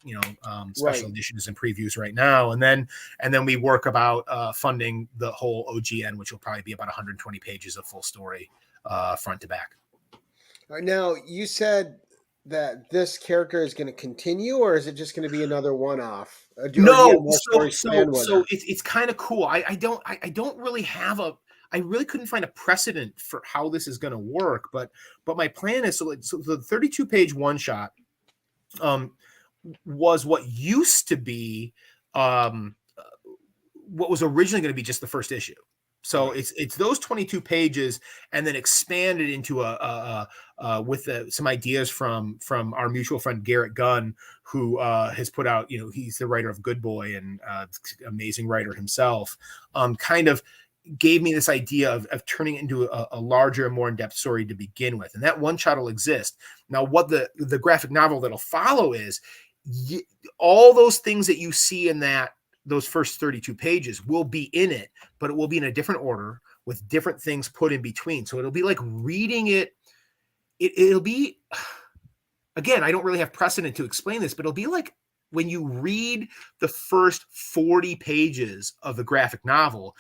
special editions and previews right now, and then we work about funding the whole OGN, which will probably be about 120 pages of full story, front to back. All right, now you said that this character is going to continue, or is it just going to be another one-off? No, so it's kind of cool. I don't really have I really couldn't find a precedent for how this is going to work, but my plan is so the 32-page one shot was what used to be what was originally going to be just the first issue. So it's those 22 pages, and then expanded into with some ideas from our mutual friend Garrett Gunn, who has put out, he's the writer of Good Boy and amazing writer himself. Kind of gave me this idea of turning it into a larger and more in-depth story to begin with, and that one shot will exist. Now, what the graphic novel that'll follow is all those things that you see in those first 32 pages will be in it, but it will be in a different order with different things put in between. So it'll be like reading it. It'll be, again, I don't really have precedent to explain this, but it'll be like when you read the first 40 pages of the graphic novel,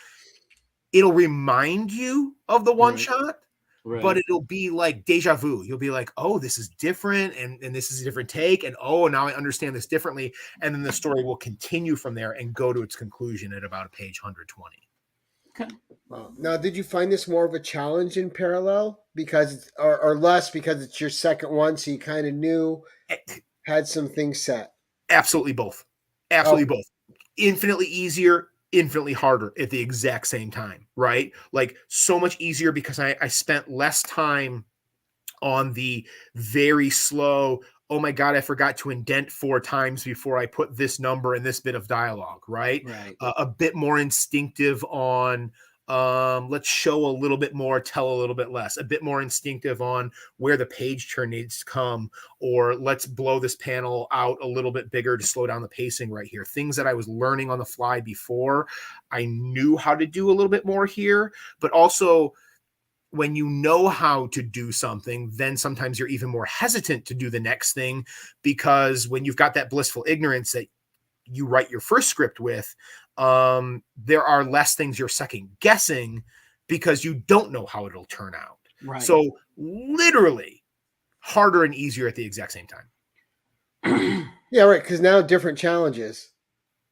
it'll remind you of the one shot, but it'll be like deja vu. You'll be like, oh, this is different, and this is a different take, and oh, now I understand this differently. And then the story will continue from there and go to its conclusion at about page 120. Okay. Wow. Now, did you find this more of a challenge in parallel because or less because it's your second one, so you kind of knew, had some things set? Absolutely both. Absolutely both. Infinitely easier, infinitely harder at the exact same time, right? Like so much easier because I spent less time on the very slow, oh my God, I forgot to indent 4 times before I put this number in this bit of dialogue, right? A bit more instinctive on let's show a little bit more, tell a little bit less, a bit more instinctive on where the page turn needs to come, or let's blow this panel out a little bit bigger to slow down the pacing right here. Things that I was learning on the fly before, I knew how to do a little bit more here, but also when you know how to do something, then sometimes you're even more hesitant to do the next thing, because when you've got that blissful ignorance that you write your first script with, there are less things you're second guessing because you don't know how it'll turn out. Right. So literally harder and easier at the exact same time. Yeah, right. Because now different challenges.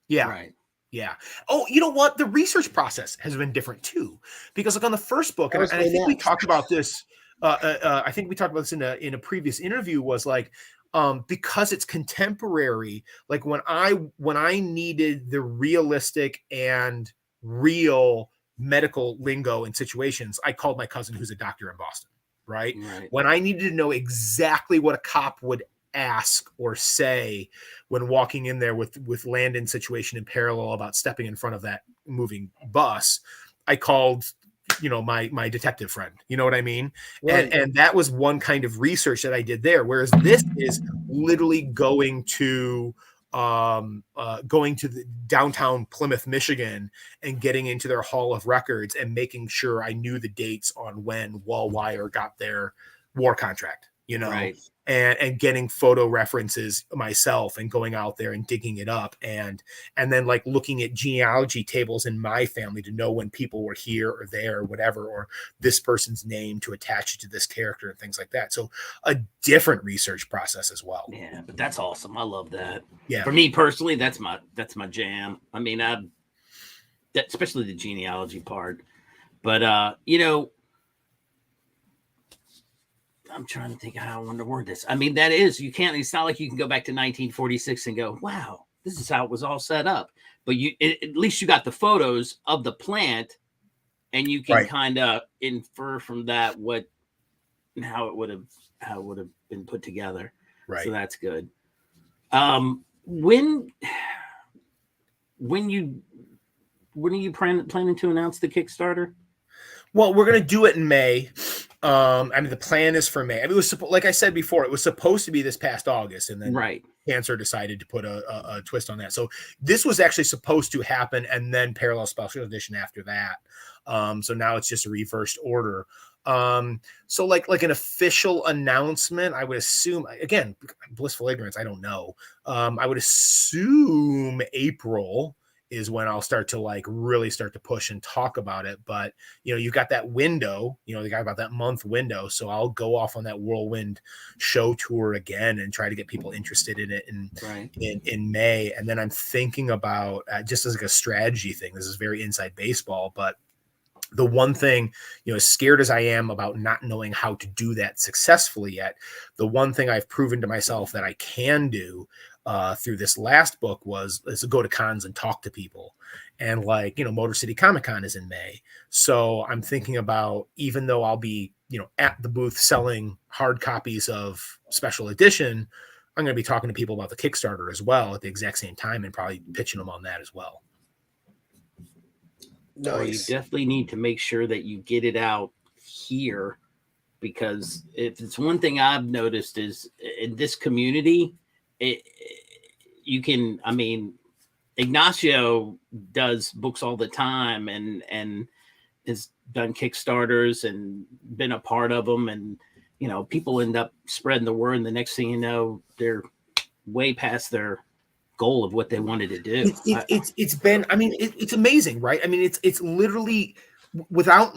Yeah. Right. Yeah. Oh, you know what? The research process has been different too, because like on the first book, and I think we talked about this. I think we talked about this in a previous interview. Was like, because it's contemporary. Like when I needed the realistic and real medical lingo in situations, I called my cousin who's a doctor in Boston. Right. When I needed to know exactly what a cop would ask or say when walking in there with Landon's situation in parallel about stepping in front of that moving bus, I called, my detective friend, you know what I mean? Right. And that was one kind of research that I did there. Whereas this is literally going to the downtown Plymouth, Michigan, and getting into their Hall of Records and making sure I knew the dates on when Wallwire got their war contract, and getting photo references myself and going out there and digging it up and then like looking at genealogy tables in my family to know when people were here or there or whatever, or this person's name to attach it to this character and things like that. So a different research process as well. Yeah, but that's awesome. I love that. Yeah. For me personally, that's my jam. I mean, especially the genealogy part, but I'm trying to think how I want to word this. I mean, it's not like you can go back to 1946 and go, wow, this is how it was all set up. But at least you got the photos of the plant, and you can kind of infer from that how it would have been put together. Right. So that's good. When are you planning to announce the Kickstarter? Well, we're going to do it in May. I mean, the plan is for May. I mean, it was like I said before, it was supposed to be this past August, and then Cancer decided to put a twist on that. So this was actually supposed to happen, and then Parallel Special Edition after that. So now it's just a reversed order. So like an official announcement, I would assume, again, blissful ignorance, I don't know. I would assume April is when I'll start to like really start to push and talk about it. But, you know, you've got that window, you know, they got about that month window. So I'll go off on that whirlwind show tour again and try to get people interested in it in May. And then I'm thinking about just as like a strategy thing, this is very inside baseball, but the one thing, you know, as scared as I am about not knowing how to do that successfully yet, the one thing I've proven to myself that I can do through this last book is to go to cons and talk to people. And like, you know, Motor City Comic Con is in May. So I'm thinking about, even though I'll be, you know, at the booth selling hard copies of special edition, I'm going to be talking to people about the Kickstarter as well at the exact same time and probably pitching them on that as well. Nice. Well, you definitely need to make sure that you get it out here, because if it's one thing I've noticed is in this community, you can, I mean, Ignacio does books all the time and has done Kickstarters and been a part of them. And, you know, people end up spreading the word. And the next thing you know, they're way past their goal of what they wanted to do. It's been, I mean, it's amazing, right? I mean, it's literally without,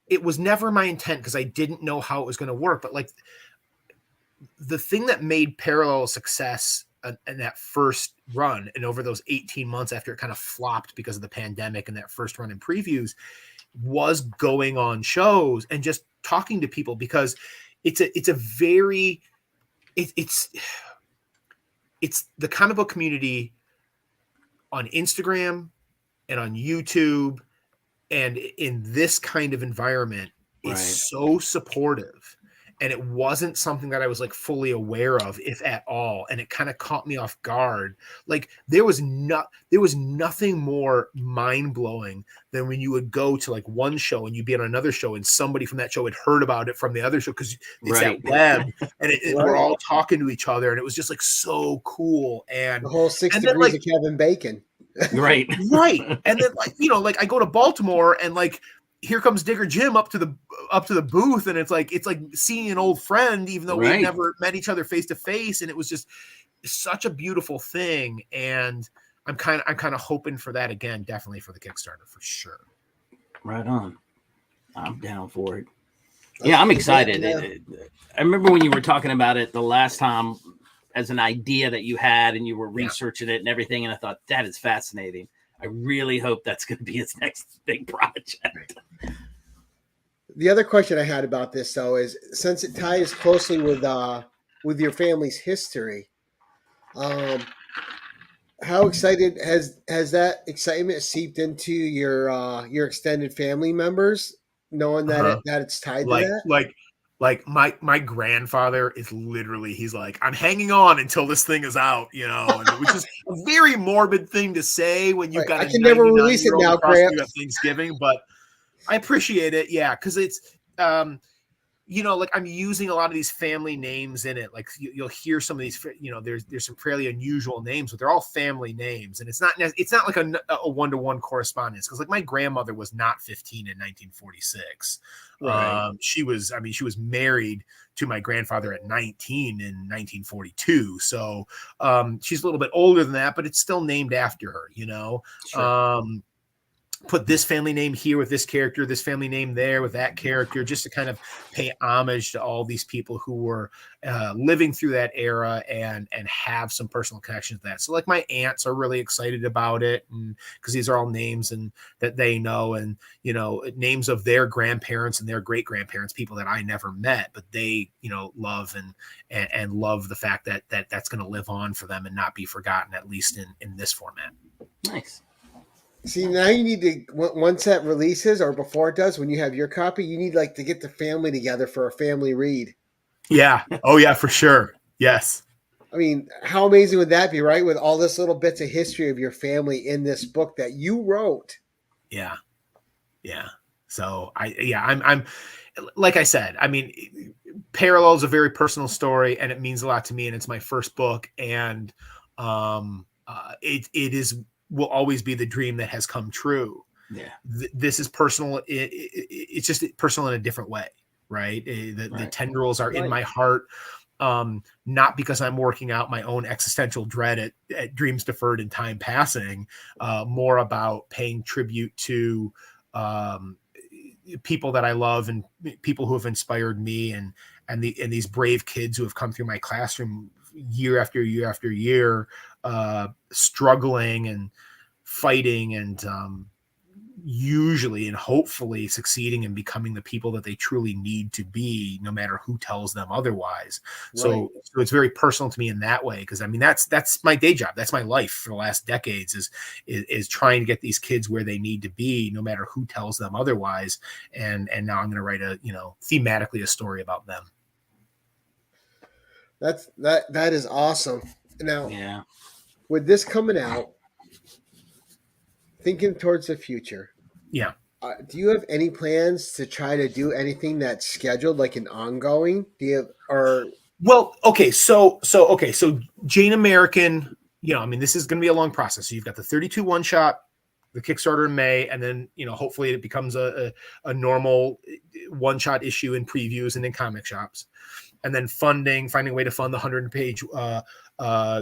it was never my intent because I didn't know how it was going to work. But like the thing that made Parallel a success in that first run and over those 18 months after it kind of flopped because of the pandemic and that first run in previews was going on shows and just talking to people, because it's the comic book community on Instagram and on YouTube and in this kind of environment is so supportive. And it wasn't something that I was like fully aware of, if at all. And it kind of caught me off guard. Like there was nothing more mind blowing than when you would go to like one show and you'd be on another show and somebody from that show had heard about it from the other show, because it's that web and we're all talking to each other. And it was just like so cool. And the whole 6 degrees of Kevin Bacon. Right. And then like, you know, like I go to Baltimore and like, here comes Digger Jim up to the booth, and it's like seeing an old friend, even though we've never met each other face to face. And it was just such a beautiful thing. And I'm kind of hoping for that again, definitely for the Kickstarter for sure. Right on. I'm down for it. Yeah, I'm excited. I remember when you were talking about it the last time as an idea that you had, and you were researching it and everything, and I thought that is fascinating. I really hope that's going to be his next big project. The other question I had about this, though, is since it ties closely with your family's history, how excited has that excitement seeped into your extended family members, knowing that it's tied to that? Like my grandfather is literally, he's like, I'm hanging on until this thing is out, you know, which is a very morbid thing to say when you've got I can never release it now, Grant. At Thanksgiving, but I appreciate it. Yeah. Cause it's, you know, like I'm using a lot of these family names in it. Like you'll hear some of these, you know, there's some fairly unusual names, but they're all family names. And it's not like a one-to-one correspondence. Cause like my grandmother was not 15 in 1946. Right. She was married to my grandfather at 19 in 1942. So she's a little bit older than that, but it's still named after her, you know? Sure. Put this family name here with this character, this family name there with that character, just to kind of pay homage to all these people who were living through that era and have some personal connections to that. So like my aunts are really excited about it, and because these are all names and that they know, and you know, names of their grandparents and their great grandparents, people that I never met, but they, you know, love and love the fact that that's going to live on for them and not be forgotten, at least in this format. Nice. See, now you need to, once that releases or before it does, when you have your copy, you need like to get the family together for a family read. Yeah. Oh yeah, for sure. Yes. I mean, how amazing would that be, right? With all this little bits of history of your family in this book that you wrote. Yeah. Yeah. So I'm like I said, I mean, Parallel is a very personal story and it means a lot to me, and it's my first book, and it will always be the dream that has come true. Yeah. This is personal. It's just personal in a different way, right? The tendrils are in my heart. Not because I'm working out my own existential dread at dreams deferred and time passing, more about paying tribute to people that I love and people who have inspired me, and these brave kids who have come through my classroom year after year after year, struggling and fighting and usually and hopefully succeeding and becoming the people that they truly need to be, no matter who tells them otherwise. So it's very personal to me in that way, because I mean that's my day job, that's my life for the last decades, is trying to get these kids where they need to be, no matter who tells them otherwise. And now I'm going to write thematically a story about them. That is awesome. Now, with this coming out, thinking towards the future, do you have any plans to try to do anything that's scheduled, like an ongoing? Do you have, or so Jane American, I mean, this is going to be a long process. So you've got the 32 one shot, the Kickstarter in May, and then hopefully it becomes a normal one shot issue in previews and in comic shops, and then finding a way to fund the 100-page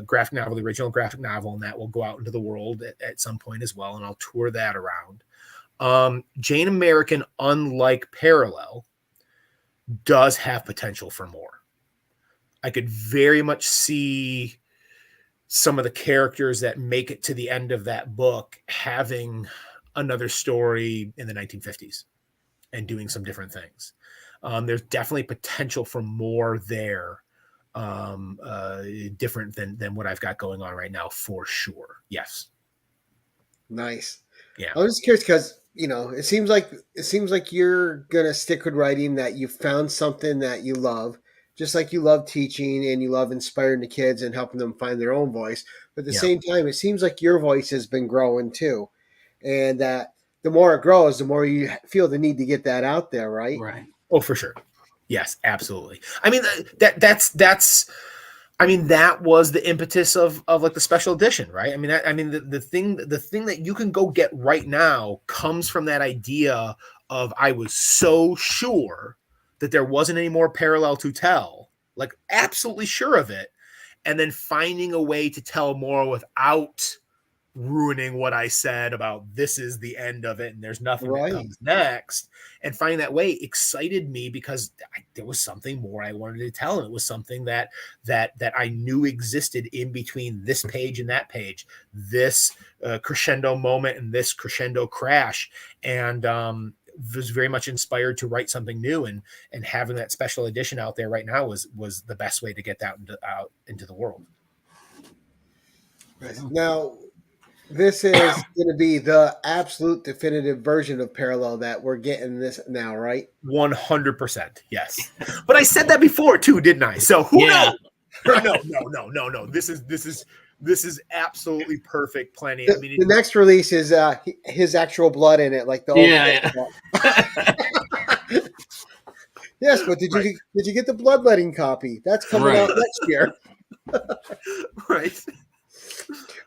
graphic novel, the original graphic novel, and that will go out into the world at some point as well, and I'll tour that around. Jane American, unlike Parallel, does have potential for more. I could very much see some of the characters that make it to the end of that book having another story in the 1950s and doing some different things. There's definitely potential for more there, different than what I've got going on right now, for sure. Yes. Nice. Yeah. I was just curious because it seems like you're gonna stick with writing, that you found something that you love, just like you love teaching and you love inspiring the kids and helping them find their own voice. But at the same time, it seems like your voice has been growing too, and that the more it grows, the more you feel the need to get that out there, right? Right. Oh, for sure. Yes, absolutely. I mean, that's I mean, that was the impetus of like the special edition, right? I mean, the thing that you can go get right now comes from that idea of, I was so sure that there wasn't any more Parallel to tell, like absolutely sure of it, and then finding a way to tell more without ruining what I said about this is the end of it and there's nothing that comes next, and finding that way excited me because there was something more I wanted to tell, and it was something that I knew existed in between this page and that page, this crescendo moment and this crescendo crash, and was very much inspired to write something new, and having that special edition out there right now was the best way to get that out into the world. Now, this is going to be the absolute definitive version of Parallel that we're getting this now, right? 100%. Yes. But I said that before too, didn't I? So who knows? No. This is absolutely perfect. Plenty. I mean, the next release is his actual blood in it, like the Yes, but did you get the bloodletting copy? That's coming out next year. Right.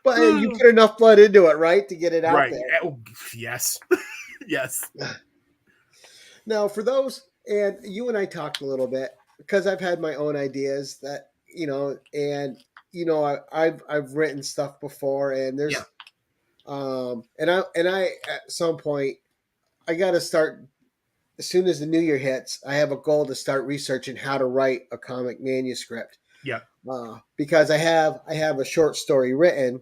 But you put enough blood into it, right, to get it out there. Yes. Yes. Now, for those, and you and I talked a little bit, because I've had my own ideas that, I've written stuff before, and there's, and I at some point, I got to start, as soon as the new year hits, I have a goal to start researching how to write a comic manuscript. Yeah. Because I have a short story written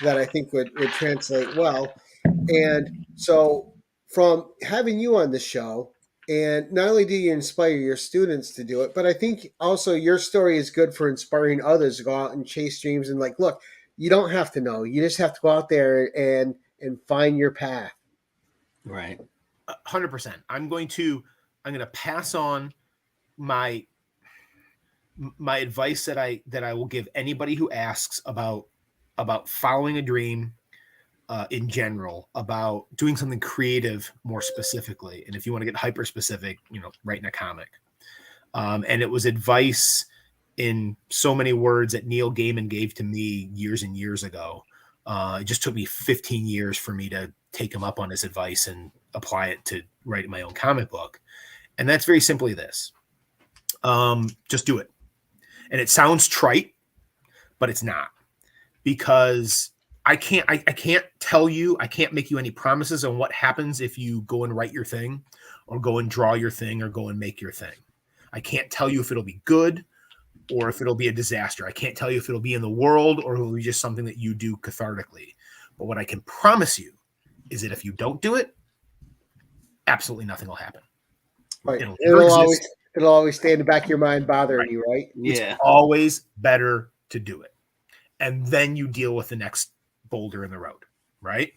that I think would translate well. And so from having you on the show, and not only do you inspire your students to do it, but I think also your story is good for inspiring others to go out and chase dreams, and like, look, you don't have to know. You just have to go out there and find your path. Right. 100%. I'm going to pass on my advice that I will give anybody who asks about following a dream, in general about doing something creative more specifically. And if you want to get hyper specific, writing a comic. And it was advice in so many words that Neil Gaiman gave to me years and years ago. It just took me 15 years for me to take him up on his advice and apply it to write my own comic book. And that's very simply this. Just do it. And it sounds trite, but it's not, because I can't tell you, I can't make you any promises on what happens if you go and write your thing or go and draw your thing or go and make your thing. I can't tell you if it'll be good or if it'll be a disaster. I can't tell you if it'll be in the world or it'll be just something that you do cathartically. But what I can promise you is that if you don't do it, absolutely nothing will happen. Right. It'll always stay in the back of your mind bothering you, right? Yeah. It's always better to do it. And then you deal with the next boulder in the road, right?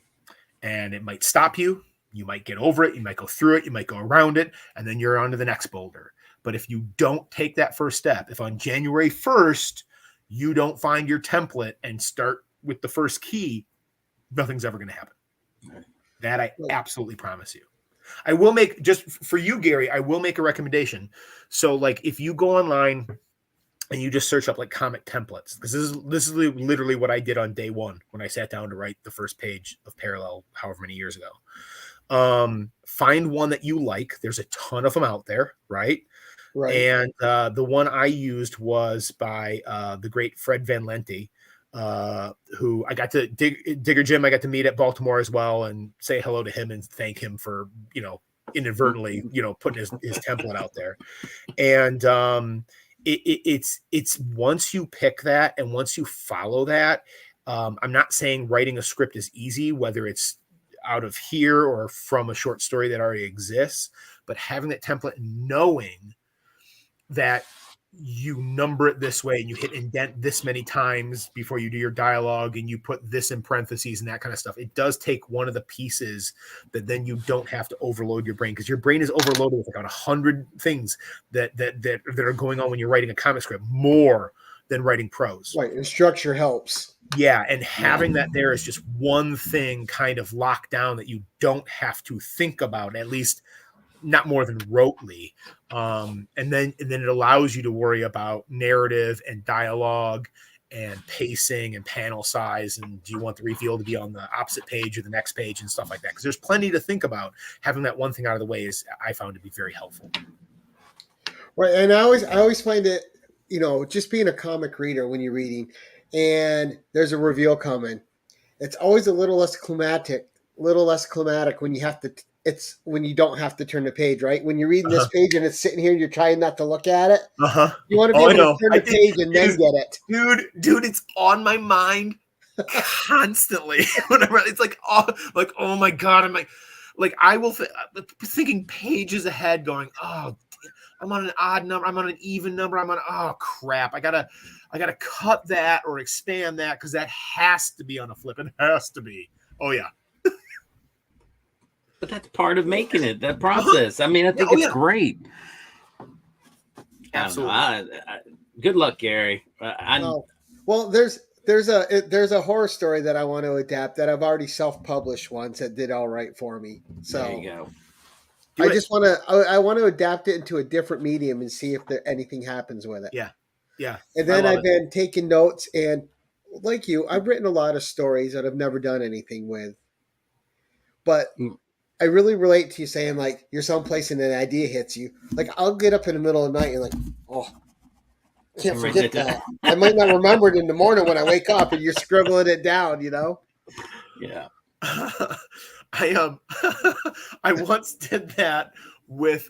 And it might stop you. You might get over it. You might go through it. You might go around it. And then you're on to the next boulder. But if you don't take that first step, if on January 1st, you don't find your template and start with the first key, nothing's ever going to happen. That I absolutely promise you. I will make, just for you, Gary, I will make a recommendation. So like if you go online and you just search up like comic templates, because this is literally what I did on day one when I sat down to write the first page of Parallel however many years ago. Find one that you like. There's a ton of them out there, right? Right. And the one I used was by the great Fred Van Lente, who I got to Digger Jim. I got to meet at Baltimore as well and say hello to him and thank him for, inadvertently, putting his template out there. And it's once you pick that and once you follow that, I'm not saying writing a script is easy, whether it's out of here or from a short story that already exists, but having that template and knowing that you number it this way and you hit indent this many times before you do your dialogue and you put this in parentheses and that kind of stuff. It does take one of the pieces that then you don't have to overload your brain, because your brain is overloaded with like 100 things that are going on when you're writing a comic script, more than writing prose. Right. And structure helps. Yeah. And having that there is just one thing kind of locked down that you don't have to think about, at least not more than rotely. And then it allows you to worry about narrative and dialogue and pacing and panel size. And do you want the reveal to be on the opposite page or the next page and stuff like that? Because there's plenty to think about. Having that one thing out of the way is, I found to be very helpful. Right. And I always find it, just being a comic reader when you're reading and there's a reveal coming, it's always a little less climatic when you have to, it's when you don't have to turn the page, right? When you're reading this page and it's sitting here and you're trying not to look at it. You want to be able to turn the page and then get it. Dude, it's on my mind constantly. Whenever it's like, oh my God. I'm like I will thinking pages ahead going, oh, I'm on an odd number. I'm on an even number. Oh crap. I gotta cut that or expand that, because that has to be on a flip. It has to be. Oh yeah. But that's part of making it, that process. I mean, I think it's great. Absolutely. Good luck, Gary. Well, there's a horror story that I want to adapt that I've already self-published once that did all right for me. So there you go. I want to adapt it into a different medium and see if anything happens with it. Yeah. Yeah. And then I've been taking notes, and like you, I've written a lot of stories that I've never done anything with. But I really relate to you saying, like, you're someplace and an idea hits you. Like, I'll get up in the middle of the night and like, can't forget that. I might not remember it in the morning when I wake up, and you're scribbling it down, Yeah. I once did that with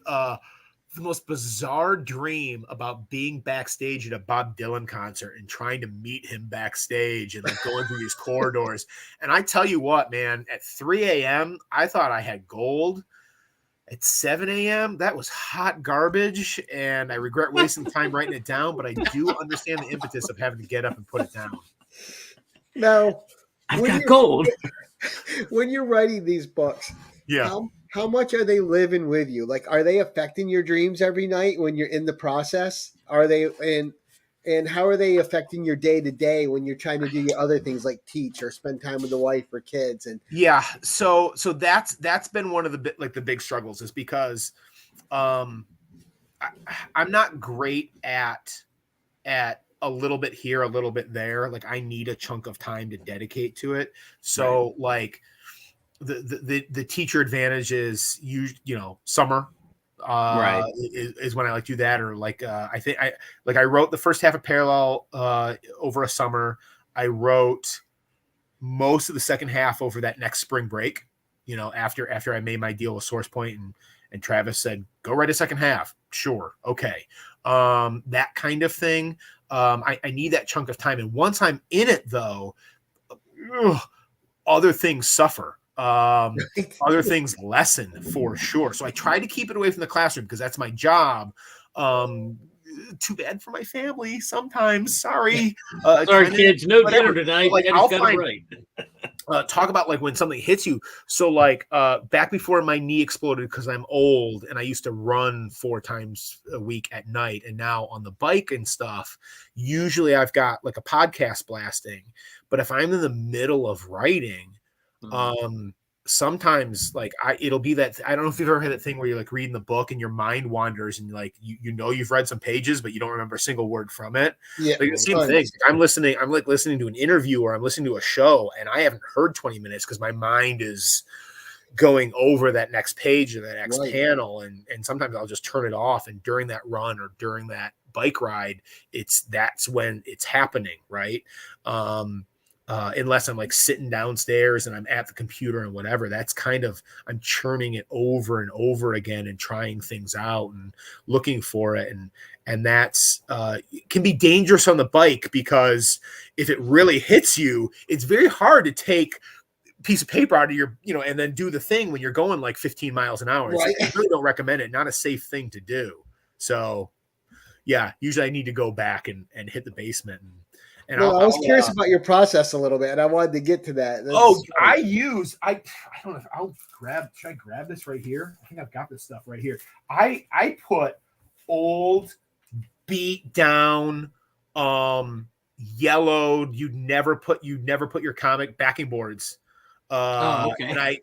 the most bizarre dream about being backstage at a Bob Dylan concert and trying to meet him backstage and like going through these corridors. And I tell you what, man, at 3 a.m., I thought I had gold. At 7 a.m., that was hot garbage. And I regret wasting time writing it down, but I do understand the impetus of having to get up and put it down. Now, I've got gold. When you're writing these books, how much are they living with you? Like, are they affecting your dreams every night when you're in the process? Are they And how are they affecting your day to day when you're trying to do your other things like teach or spend time with the wife or kids? And yeah, so that's been one of the big struggles, is because I'm not great at a little bit here, a little bit there. Like I need a chunk of time to dedicate to it. So like the teacher advantage is summer is when I like to do that. Or like I wrote the first half of Parallel over a summer. I wrote most of the second half over that next spring break, after I made my deal with SourcePoint, and Travis said, go write a second half. Sure. Okay. That kind of thing. I need that chunk of time. And once I'm in it though, other things suffer. Other things lessen for sure. So I try to keep it away from the classroom because that's my job. Too bad for my family sometimes. Sorry. Sorry, kids. No whatever. dinner tonight. Like, Daddy's got a break. Talk about like when something hits you. So like back before my knee exploded because I'm old and I used to run 4 times a week at night, and now on the bike and stuff, usually I've got like a podcast blasting. But if I'm in the middle of writing, sometimes like it'll be that, I don't know if you've ever had that thing where you're like reading the book and your mind wanders and like you've read some pages but you don't remember a single word from it. Yeah, like the same thing. I'm listening to an interview or I'm listening to a show and I haven't heard 20 minutes because my mind is going over that next page or the next panel, and sometimes I'll just turn it off, and during that run or during that bike ride, that's when it's happening, right? Unless I'm like sitting downstairs and I'm at the computer and whatever, that's kind of, I'm churning it over and over again and trying things out and looking for it. And that's, can be dangerous on the bike because if it really hits you, it's very hard to take a piece of paper out of your, and then do the thing when you're going like 15 miles an hour. Right. I really don't recommend it. Not a safe thing to do. So yeah, usually I need to go back and hit the basement. And I was curious about your process a little bit, and I wanted to get to that. I don't know if should I grab this right here? I think I've got this stuff right here. I put old, beat down, yellowed, you'd never put your comic backing boards. Okay. And I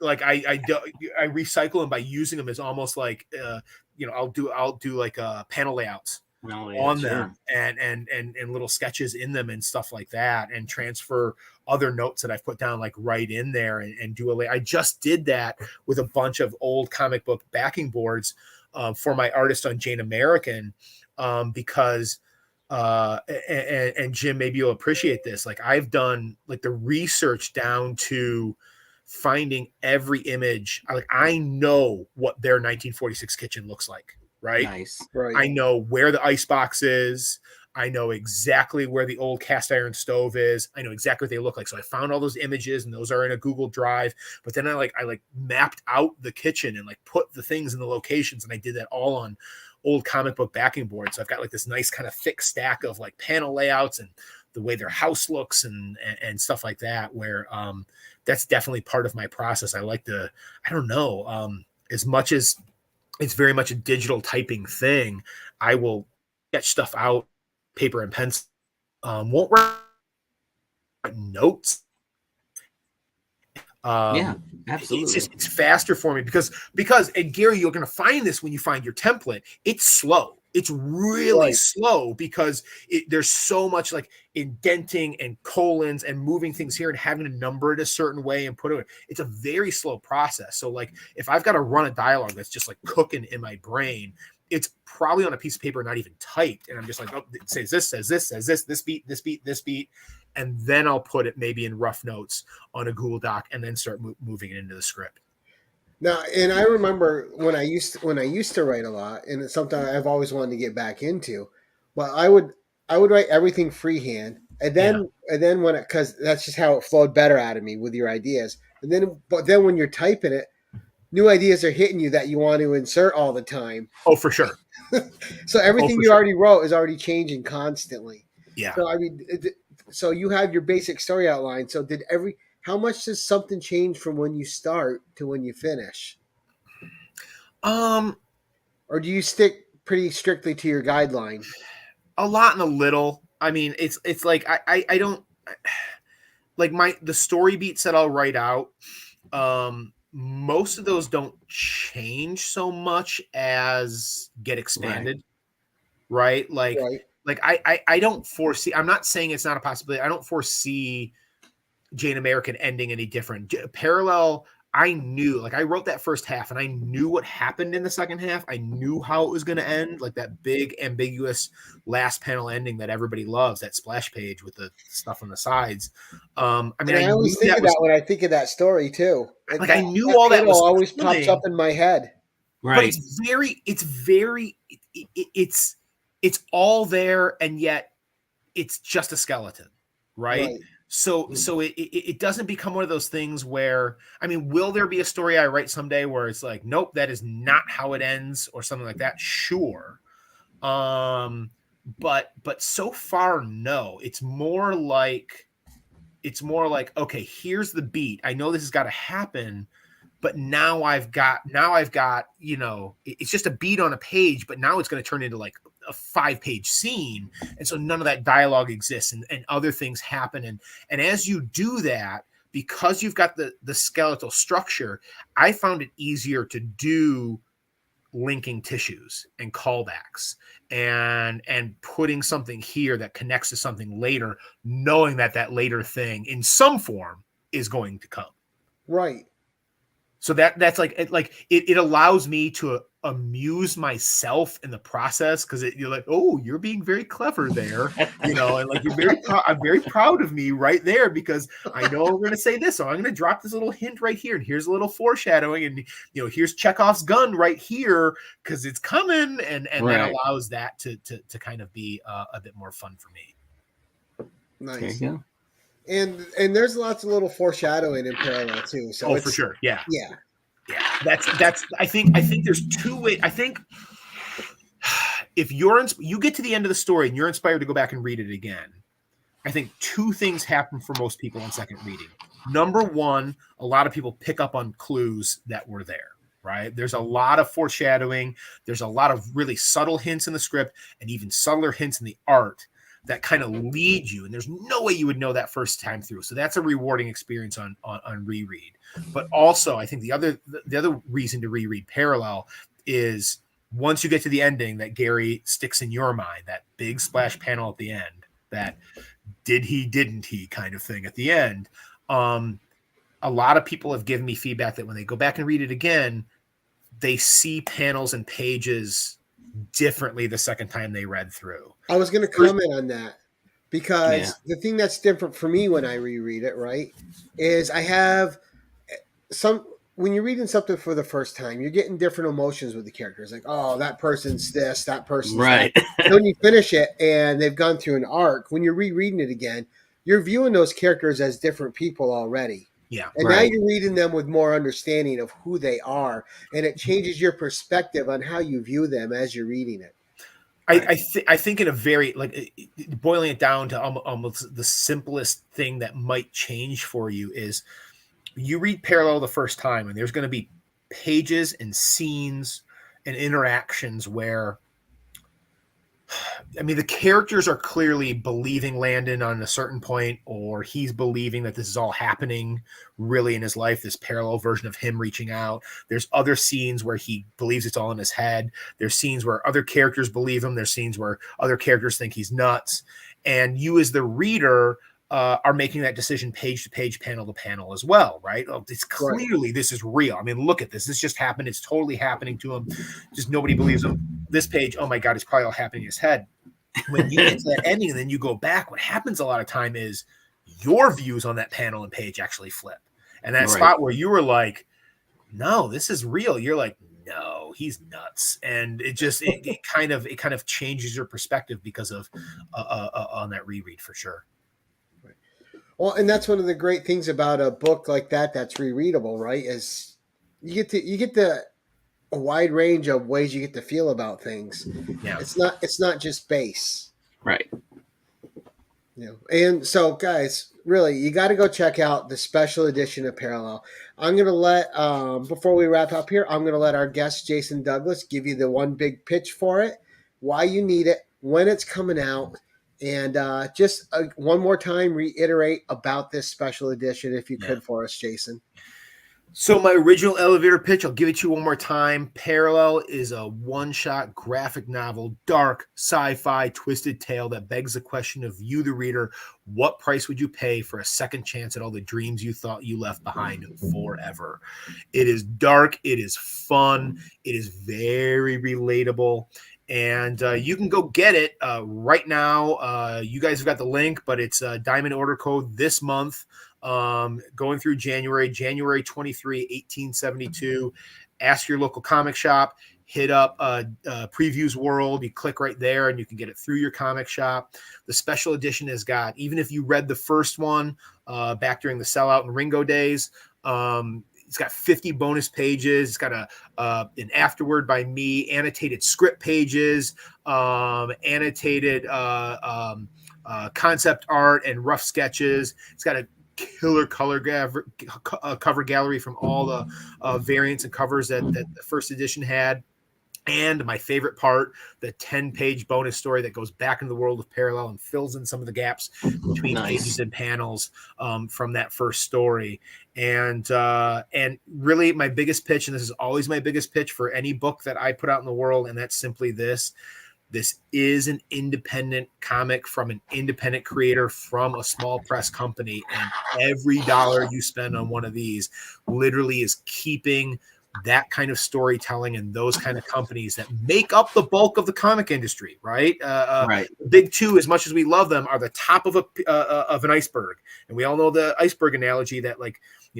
recycle them by using them as almost like, I'll do like panel layouts on them and little sketches in them and stuff like that, and transfer other notes that I've put down like right in there and do I just did that with a bunch of old comic book backing boards for my artist on Jane American, because and Jim, maybe you'll appreciate this. Like I've done like the research down to finding every image. Like I know what their 1946 kitchen looks like. Right. Nice. Right. I know where the icebox is. I know exactly where the old cast iron stove is. I know exactly what they look like. So I found all those images and those are in a Google Drive. But then I mapped out the kitchen and like put the things in the locations. And I did that all on old comic book backing boards. So I've got like this nice kind of thick stack of like panel layouts and the way their house looks and stuff like that, where that's definitely part of my process. I like to, I don't know, as much as it's very much a digital typing thing, I will sketch stuff out, paper and pencil. Won't write notes. Yeah, absolutely. It's faster for me because and Gary, you're going to find this when you find your template. It's slow. It's really slow because there's so much like indenting and colons and moving things here and having to number it a certain way and put it. It's a very slow process. So like if I've got to run a dialogue that's just like cooking in my brain, it's probably on a piece of paper, not even typed. And I'm just like, oh, it says this beat. And then I'll put it maybe in rough notes on a Google Doc and then start moving it into the script. Now, and I remember when I used to write a lot, and it's something I've always wanted to get back into. But I would write everything freehand, and then because that's just how it flowed better out of me with your ideas. But then when you're typing it, new ideas are hitting you that you want to insert all the time. Oh, for sure. So everything you already wrote is already changing constantly. Yeah. So I mean, so you have your basic story outline. So how much does something change from when you start to when you finish? Or do you stick pretty strictly to your guideline? A lot and a little. I mean, it's like I don't like the story beats that I'll write out. Most of those don't change so much as get expanded, right? Like I don't foresee. I'm not saying it's not a possibility. I don't foresee Jane American ending any different. Parallel, I knew, like I wrote that first half and I knew what happened in the second half. I knew how it was going to end, like that big ambiguous last panel ending that everybody loves, that splash page with the stuff on the sides. I mean, I always think of that when I think of that story too. Like I knew all that was always pops up in my head. Right. But it's all there, and yet it's just a skeleton, right? So it doesn't become one of those things where, I mean, will there be a story I write someday where it's like, nope, that is not how it ends or something like that? Sure. But so far, no. It's more like, okay, here's the beat. I know this has got to happen, but now I've got, you know, it's just a beat on a page, but now it's going to turn into like a 5-page scene. And so none of that dialogue exists and other things happen. And as you do that, because you've got the skeletal structure, I found it easier to do linking tissues and callbacks and putting something here that connects to something later, knowing that later thing in some form is going to come. Right. So that's like it allows me to amuse myself in the process, because you're like, oh, you're being very clever there, you know, and like I'm very proud of me right there, because I know we're gonna say this, so I'm gonna drop this little hint right here, and here's a little foreshadowing, and you know, here's Chekhov's gun right here because it's coming, and that allows that to kind of be a bit more fun for me. Nice. There you go. And there's lots of little foreshadowing in parallel too. So for sure, yeah. That's. I think there's two ways. I think if you get to the end of the story and you're inspired to go back and read it again, I think two things happen for most people on second reading. Number one, a lot of people pick up on clues that were there. Right? There's a lot of foreshadowing. There's a lot of really subtle hints in the script and even subtler hints in the art that kind of lead you, and there's no way you would know that first time through. So that's a rewarding experience on reread. But also, I think the other reason to reread Parallel is once you get to the ending that Gary sticks in your mind, that big splash panel at the end, that didn't he kind of thing at the end. A lot of people have given me feedback that when they go back and read it again, they see panels and pages differently the second time they read through. I was going to comment on that, because the thing that's different for me when I reread it, right, is I have when you're reading something for the first time, you're getting different emotions with the characters. Like, oh, that person's this, that person's that. When you finish it and they've gone through an arc, when you're rereading it again, you're viewing those characters as different people already. Yeah. And now you're reading them with more understanding of who they are, and it changes your perspective on how you view them as you're reading it. I think in a very, like, boiling it down to almost the simplest thing that might change for you is you read Parallel the first time, and there's going to be pages and scenes and interactions where, I mean, the characters are clearly believing Landon on a certain point, or he's believing that this is all happening really in his life, this parallel version of him reaching out. There's other scenes where he believes it's all in his head. There's scenes where other characters believe him. There's scenes where other characters think he's nuts. And you as the reader are making that decision page to page, panel to panel as well, right? It's clearly this is real. I mean, look at this. This just happened. It's totally happening to him. Just nobody believes him. This page, oh my God, it's probably all happening in his head. When you get to that ending and then you go back, what happens a lot of time is your views on that panel and page actually flip. And that spot where you were like, no, this is real, you're like, no, he's nuts. And it just it kind of changes your perspective because of on that reread for sure. Well, and that's one of the great things about a book like that that's rereadable, right? Is you get a wide range of ways you get to feel about things. Yeah. It's not just base. Right. You know, and so guys, really, you got to go check out the special edition of Parallel. I'm going to let, before we wrap up here, I'm going to let our guest, Jason Douglas, give you the one big pitch for it, why you need it, when it's coming out, And just one more time, reiterate about this special edition, if you could, for us, Jason. So my original elevator pitch, I'll give it to you one more time. Parallel is a one-shot graphic novel, dark, sci-fi, twisted tale that begs the question of you, the reader, what price would you pay for a second chance at all the dreams you thought you left behind forever? It is dark. It is fun. It is very relatable. And you can go get it right now. You guys have got the link, but it's Diamond Order Code this month. Going through January 23, 1872. Ask your local comic shop, hit up Previews World. You click right there and you can get it through your comic shop. The special edition has got, even if you read the first one back during the sellout and Ringo days, it's got 50 bonus pages. It's got an afterword by me, annotated script pages, annotated concept art and rough sketches. It's got a killer color cover gallery from all the variants and covers that the first edition had. And my favorite part, the 10-page bonus story that goes back into the world of Parallel and fills in some of the gaps between pages and panels from that first story. And really my biggest pitch, and this is always my biggest pitch for any book that I put out in the world, and that's simply this. This is an independent comic from an independent creator from a small press company. And every dollar you spend on one of these literally is keeping that kind of storytelling and those kind of companies that make up the bulk of the comic industry, right? Right. The big two, as much as we love them, are the top of an iceberg. And we all know the iceberg analogy that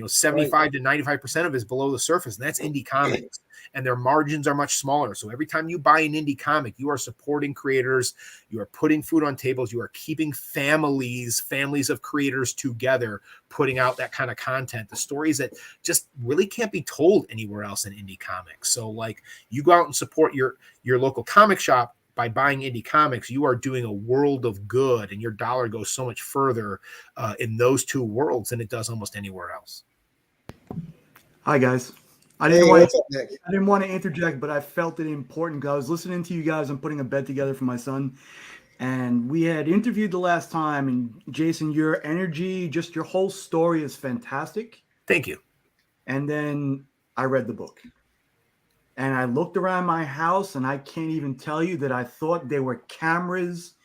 75 to 95% of it is below the surface. And that's indie comics. And their margins are much smaller. So every time you buy an indie comic, you are supporting creators. You are putting food on tables. You are keeping families of creators together, putting out that kind of content. The stories that just really can't be told anywhere else in indie comics. So you go out and support your local comic shop by buying indie comics. You are doing a world of good, and your dollar goes so much further in those two worlds than it does almost anywhere else. Hi, guys. I didn't want to interject, but I felt it important because I was listening to you guys and putting a bed together for my son. And we had interviewed the last time. And Jason, your energy, just your whole story is fantastic. Thank you. And then I read the book. And I looked around my house, and I can't even tell you that I thought they were cameras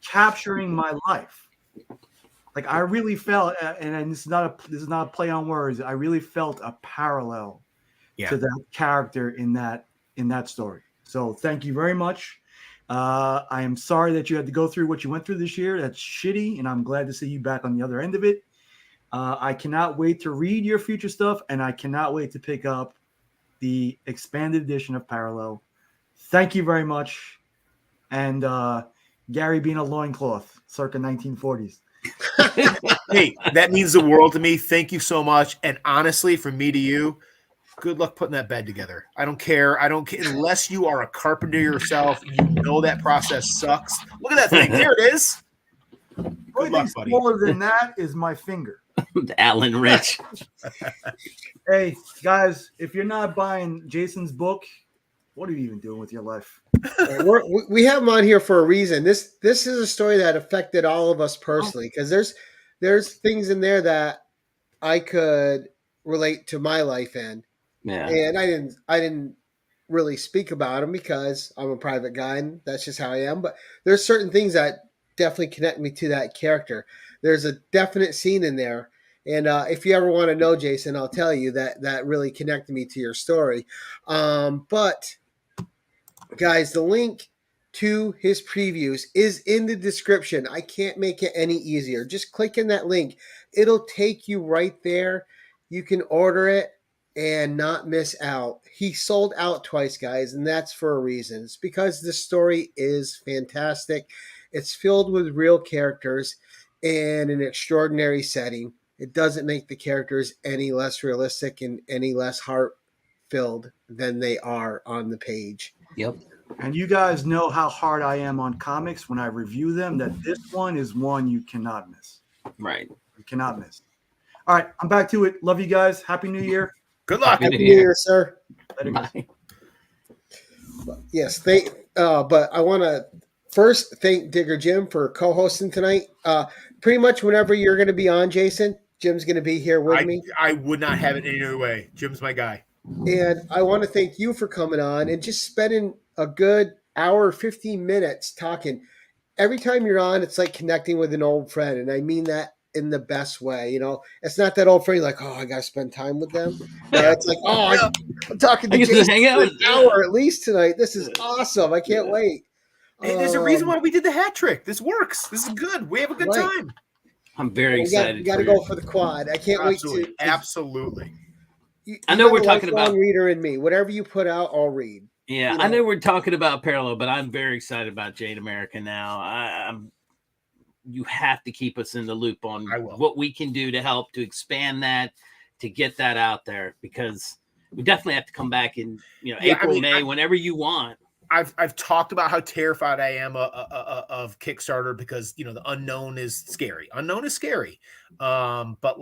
capturing my life. I really felt, and this is not a play on words. I really felt a parallel to that character in that story. So thank you very much. I am sorry that you had to go through what you went through this year. That's shitty, and I'm glad to see you back on the other end of it. I cannot wait to read your future stuff, and I cannot wait to pick up the expanded edition of Parallel. Thank you very much. And Gary being a loincloth circa 1940s. Hey, that means the world to me. Thank you so much. And honestly, from me to you, good luck putting that bed together. I don't care. Unless you are a carpenter yourself, you know that process sucks. Look at that thing. There it is. Good luck, buddy. Smaller than that is my finger. Alan Rich. Hey, guys, if you're not buying Jason's book, what are you even doing with your life? We have him on here for a reason. This is a story that affected all of us personally, because there's things in there that I could relate to my life in. Yeah. And I didn't really speak about them because I'm a private guy and that's just how I am. But there's certain things that definitely connect me to that character. There's a definite scene in there. And if you ever want to know, Jason, I'll tell you that really connected me to your story. But guys, the link to his previews is in the description. I can't make it any easier. Just click in that link. It'll take you right there. You can order it and not miss out. He sold out twice, guys, and that's for a reason. It's because the story is fantastic. It's filled with real characters in an extraordinary setting. It doesn't make the characters any less realistic and any less heart-filled than they are on the page. Yep. And you guys know how hard I am on comics when I review them, that this one is one you cannot miss. Right. You cannot miss. All right, I'm back to it. Love you guys. Happy New Year. Good luck. Happy New Year, sir. Bye. Yes, but I want to first, thank Digger Jim for co-hosting tonight. Pretty much whenever you're going to be on, Jason, Jim's going to be here with me. I would not have it any other way. Jim's my guy. And I want to thank you for coming on and just spending a good hour, 15 minutes talking. Every time you're on, it's like connecting with an old friend. And I mean that in the best way. You know, it's not that old friend like, oh, I got to spend time with them. It's like, oh, I'm talking to Jason hang out for an hour at least tonight. This is awesome. I can't wait. Hey, there's a reason why we did the hat trick. This works. This is good. We have a good time. I'm very excited. You got to go for the quad. I can't wait to. Absolutely. I know we're talking about reader in me. Whatever you put out, I'll read. Yeah, I know we're talking about parallel, but I'm very excited about Jade America now. You have to keep us in the loop on what we can do to help to expand that, to get that out there, because we definitely have to come back in, April, May, whenever you want. I've talked about how terrified I am of Kickstarter because the unknown is scary. Unknown is scary. But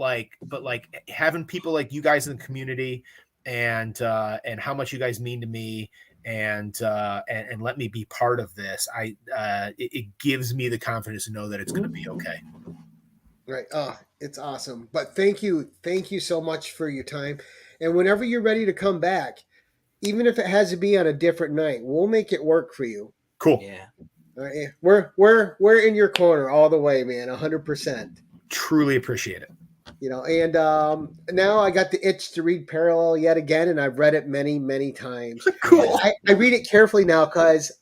having people like you guys in the community and how much you guys mean to me and let me be part of this, it gives me the confidence to know that it's going to be okay. Right. It's awesome. But thank you so much for your time. And whenever you're ready to come back, even if it has to be on a different night, we'll make it work for you. Cool. Yeah. All right. We're in your corner all the way, man. 100%. Truly appreciate it. And now I got the itch to read Parallel yet again, and I've read it many, many times. Cool. I read it carefully now because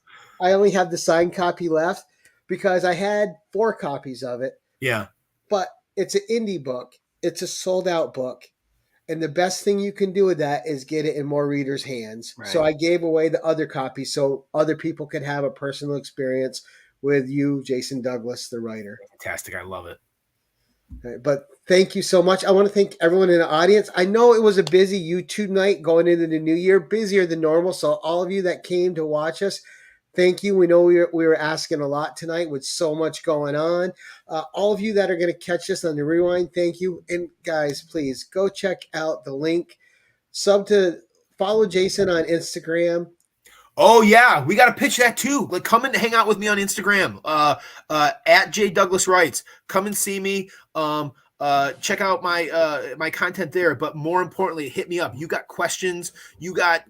I only have the signed copy left because I had 4 copies of it. Yeah. But it's an indie book. It's a sold out book. And the best thing you can do with that is get it in more readers' hands. Right. So I gave away the other copy so other people could have a personal experience with you, Jason Douglas, the writer. Fantastic. I love it. Right, but thank you so much. I want to thank everyone in the audience. I know it was a busy YouTube night going into the new year, busier than normal. So all of you that came to watch us, thank you. We know we were asking a lot tonight with so much going on. All of you that are going to catch us on the rewind, thank you. And guys, please go check out the link. Follow Jason on Instagram. Oh yeah, we got to pitch that too. Like, come and hang out with me on Instagram. At J Douglas Writes. Come and see me. Check out my content there. But more importantly, hit me up. You got questions? You got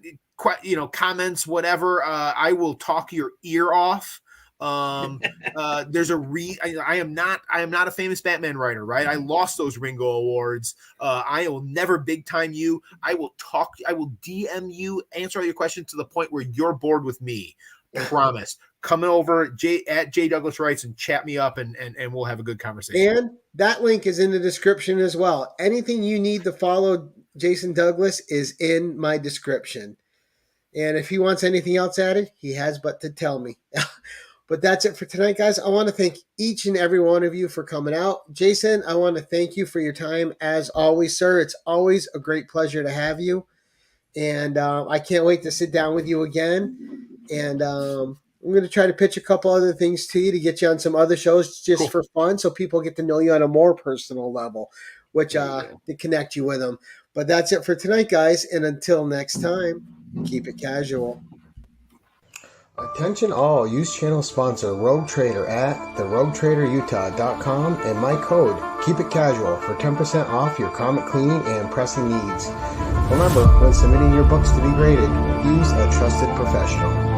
comments, whatever. I will talk your ear off. There's I am not a famous Batman writer, right? I lost those Ringo Awards. I will never big time you. I will DM you, answer all your questions to the point where you're bored with me. Promise. Come over at J Douglas Writes and chat me up and we'll have a good conversation. And that link is in the description as well. Anything you need to follow Jason Douglas is in my description. And if he wants anything else added, he has but to tell me. But that's it for tonight, guys. I want to thank each and every one of you for coming out. Jason, I want to thank you for your time. As always, sir, it's always a great pleasure to have you. And I can't wait to sit down with you again. And I'm going to try to pitch a couple other things to you to get you on some other shows just for fun so people get to know you on a more personal level, which to connect you with them. But that's it for tonight, guys. And until next time, keep it casual. Attention all, use channel sponsor Rogue Trader at theroguetraderutah.com and my code Keep It Casual for 10% off your comic cleaning and pressing needs. Remember, when submitting your books to be graded, use a trusted professional.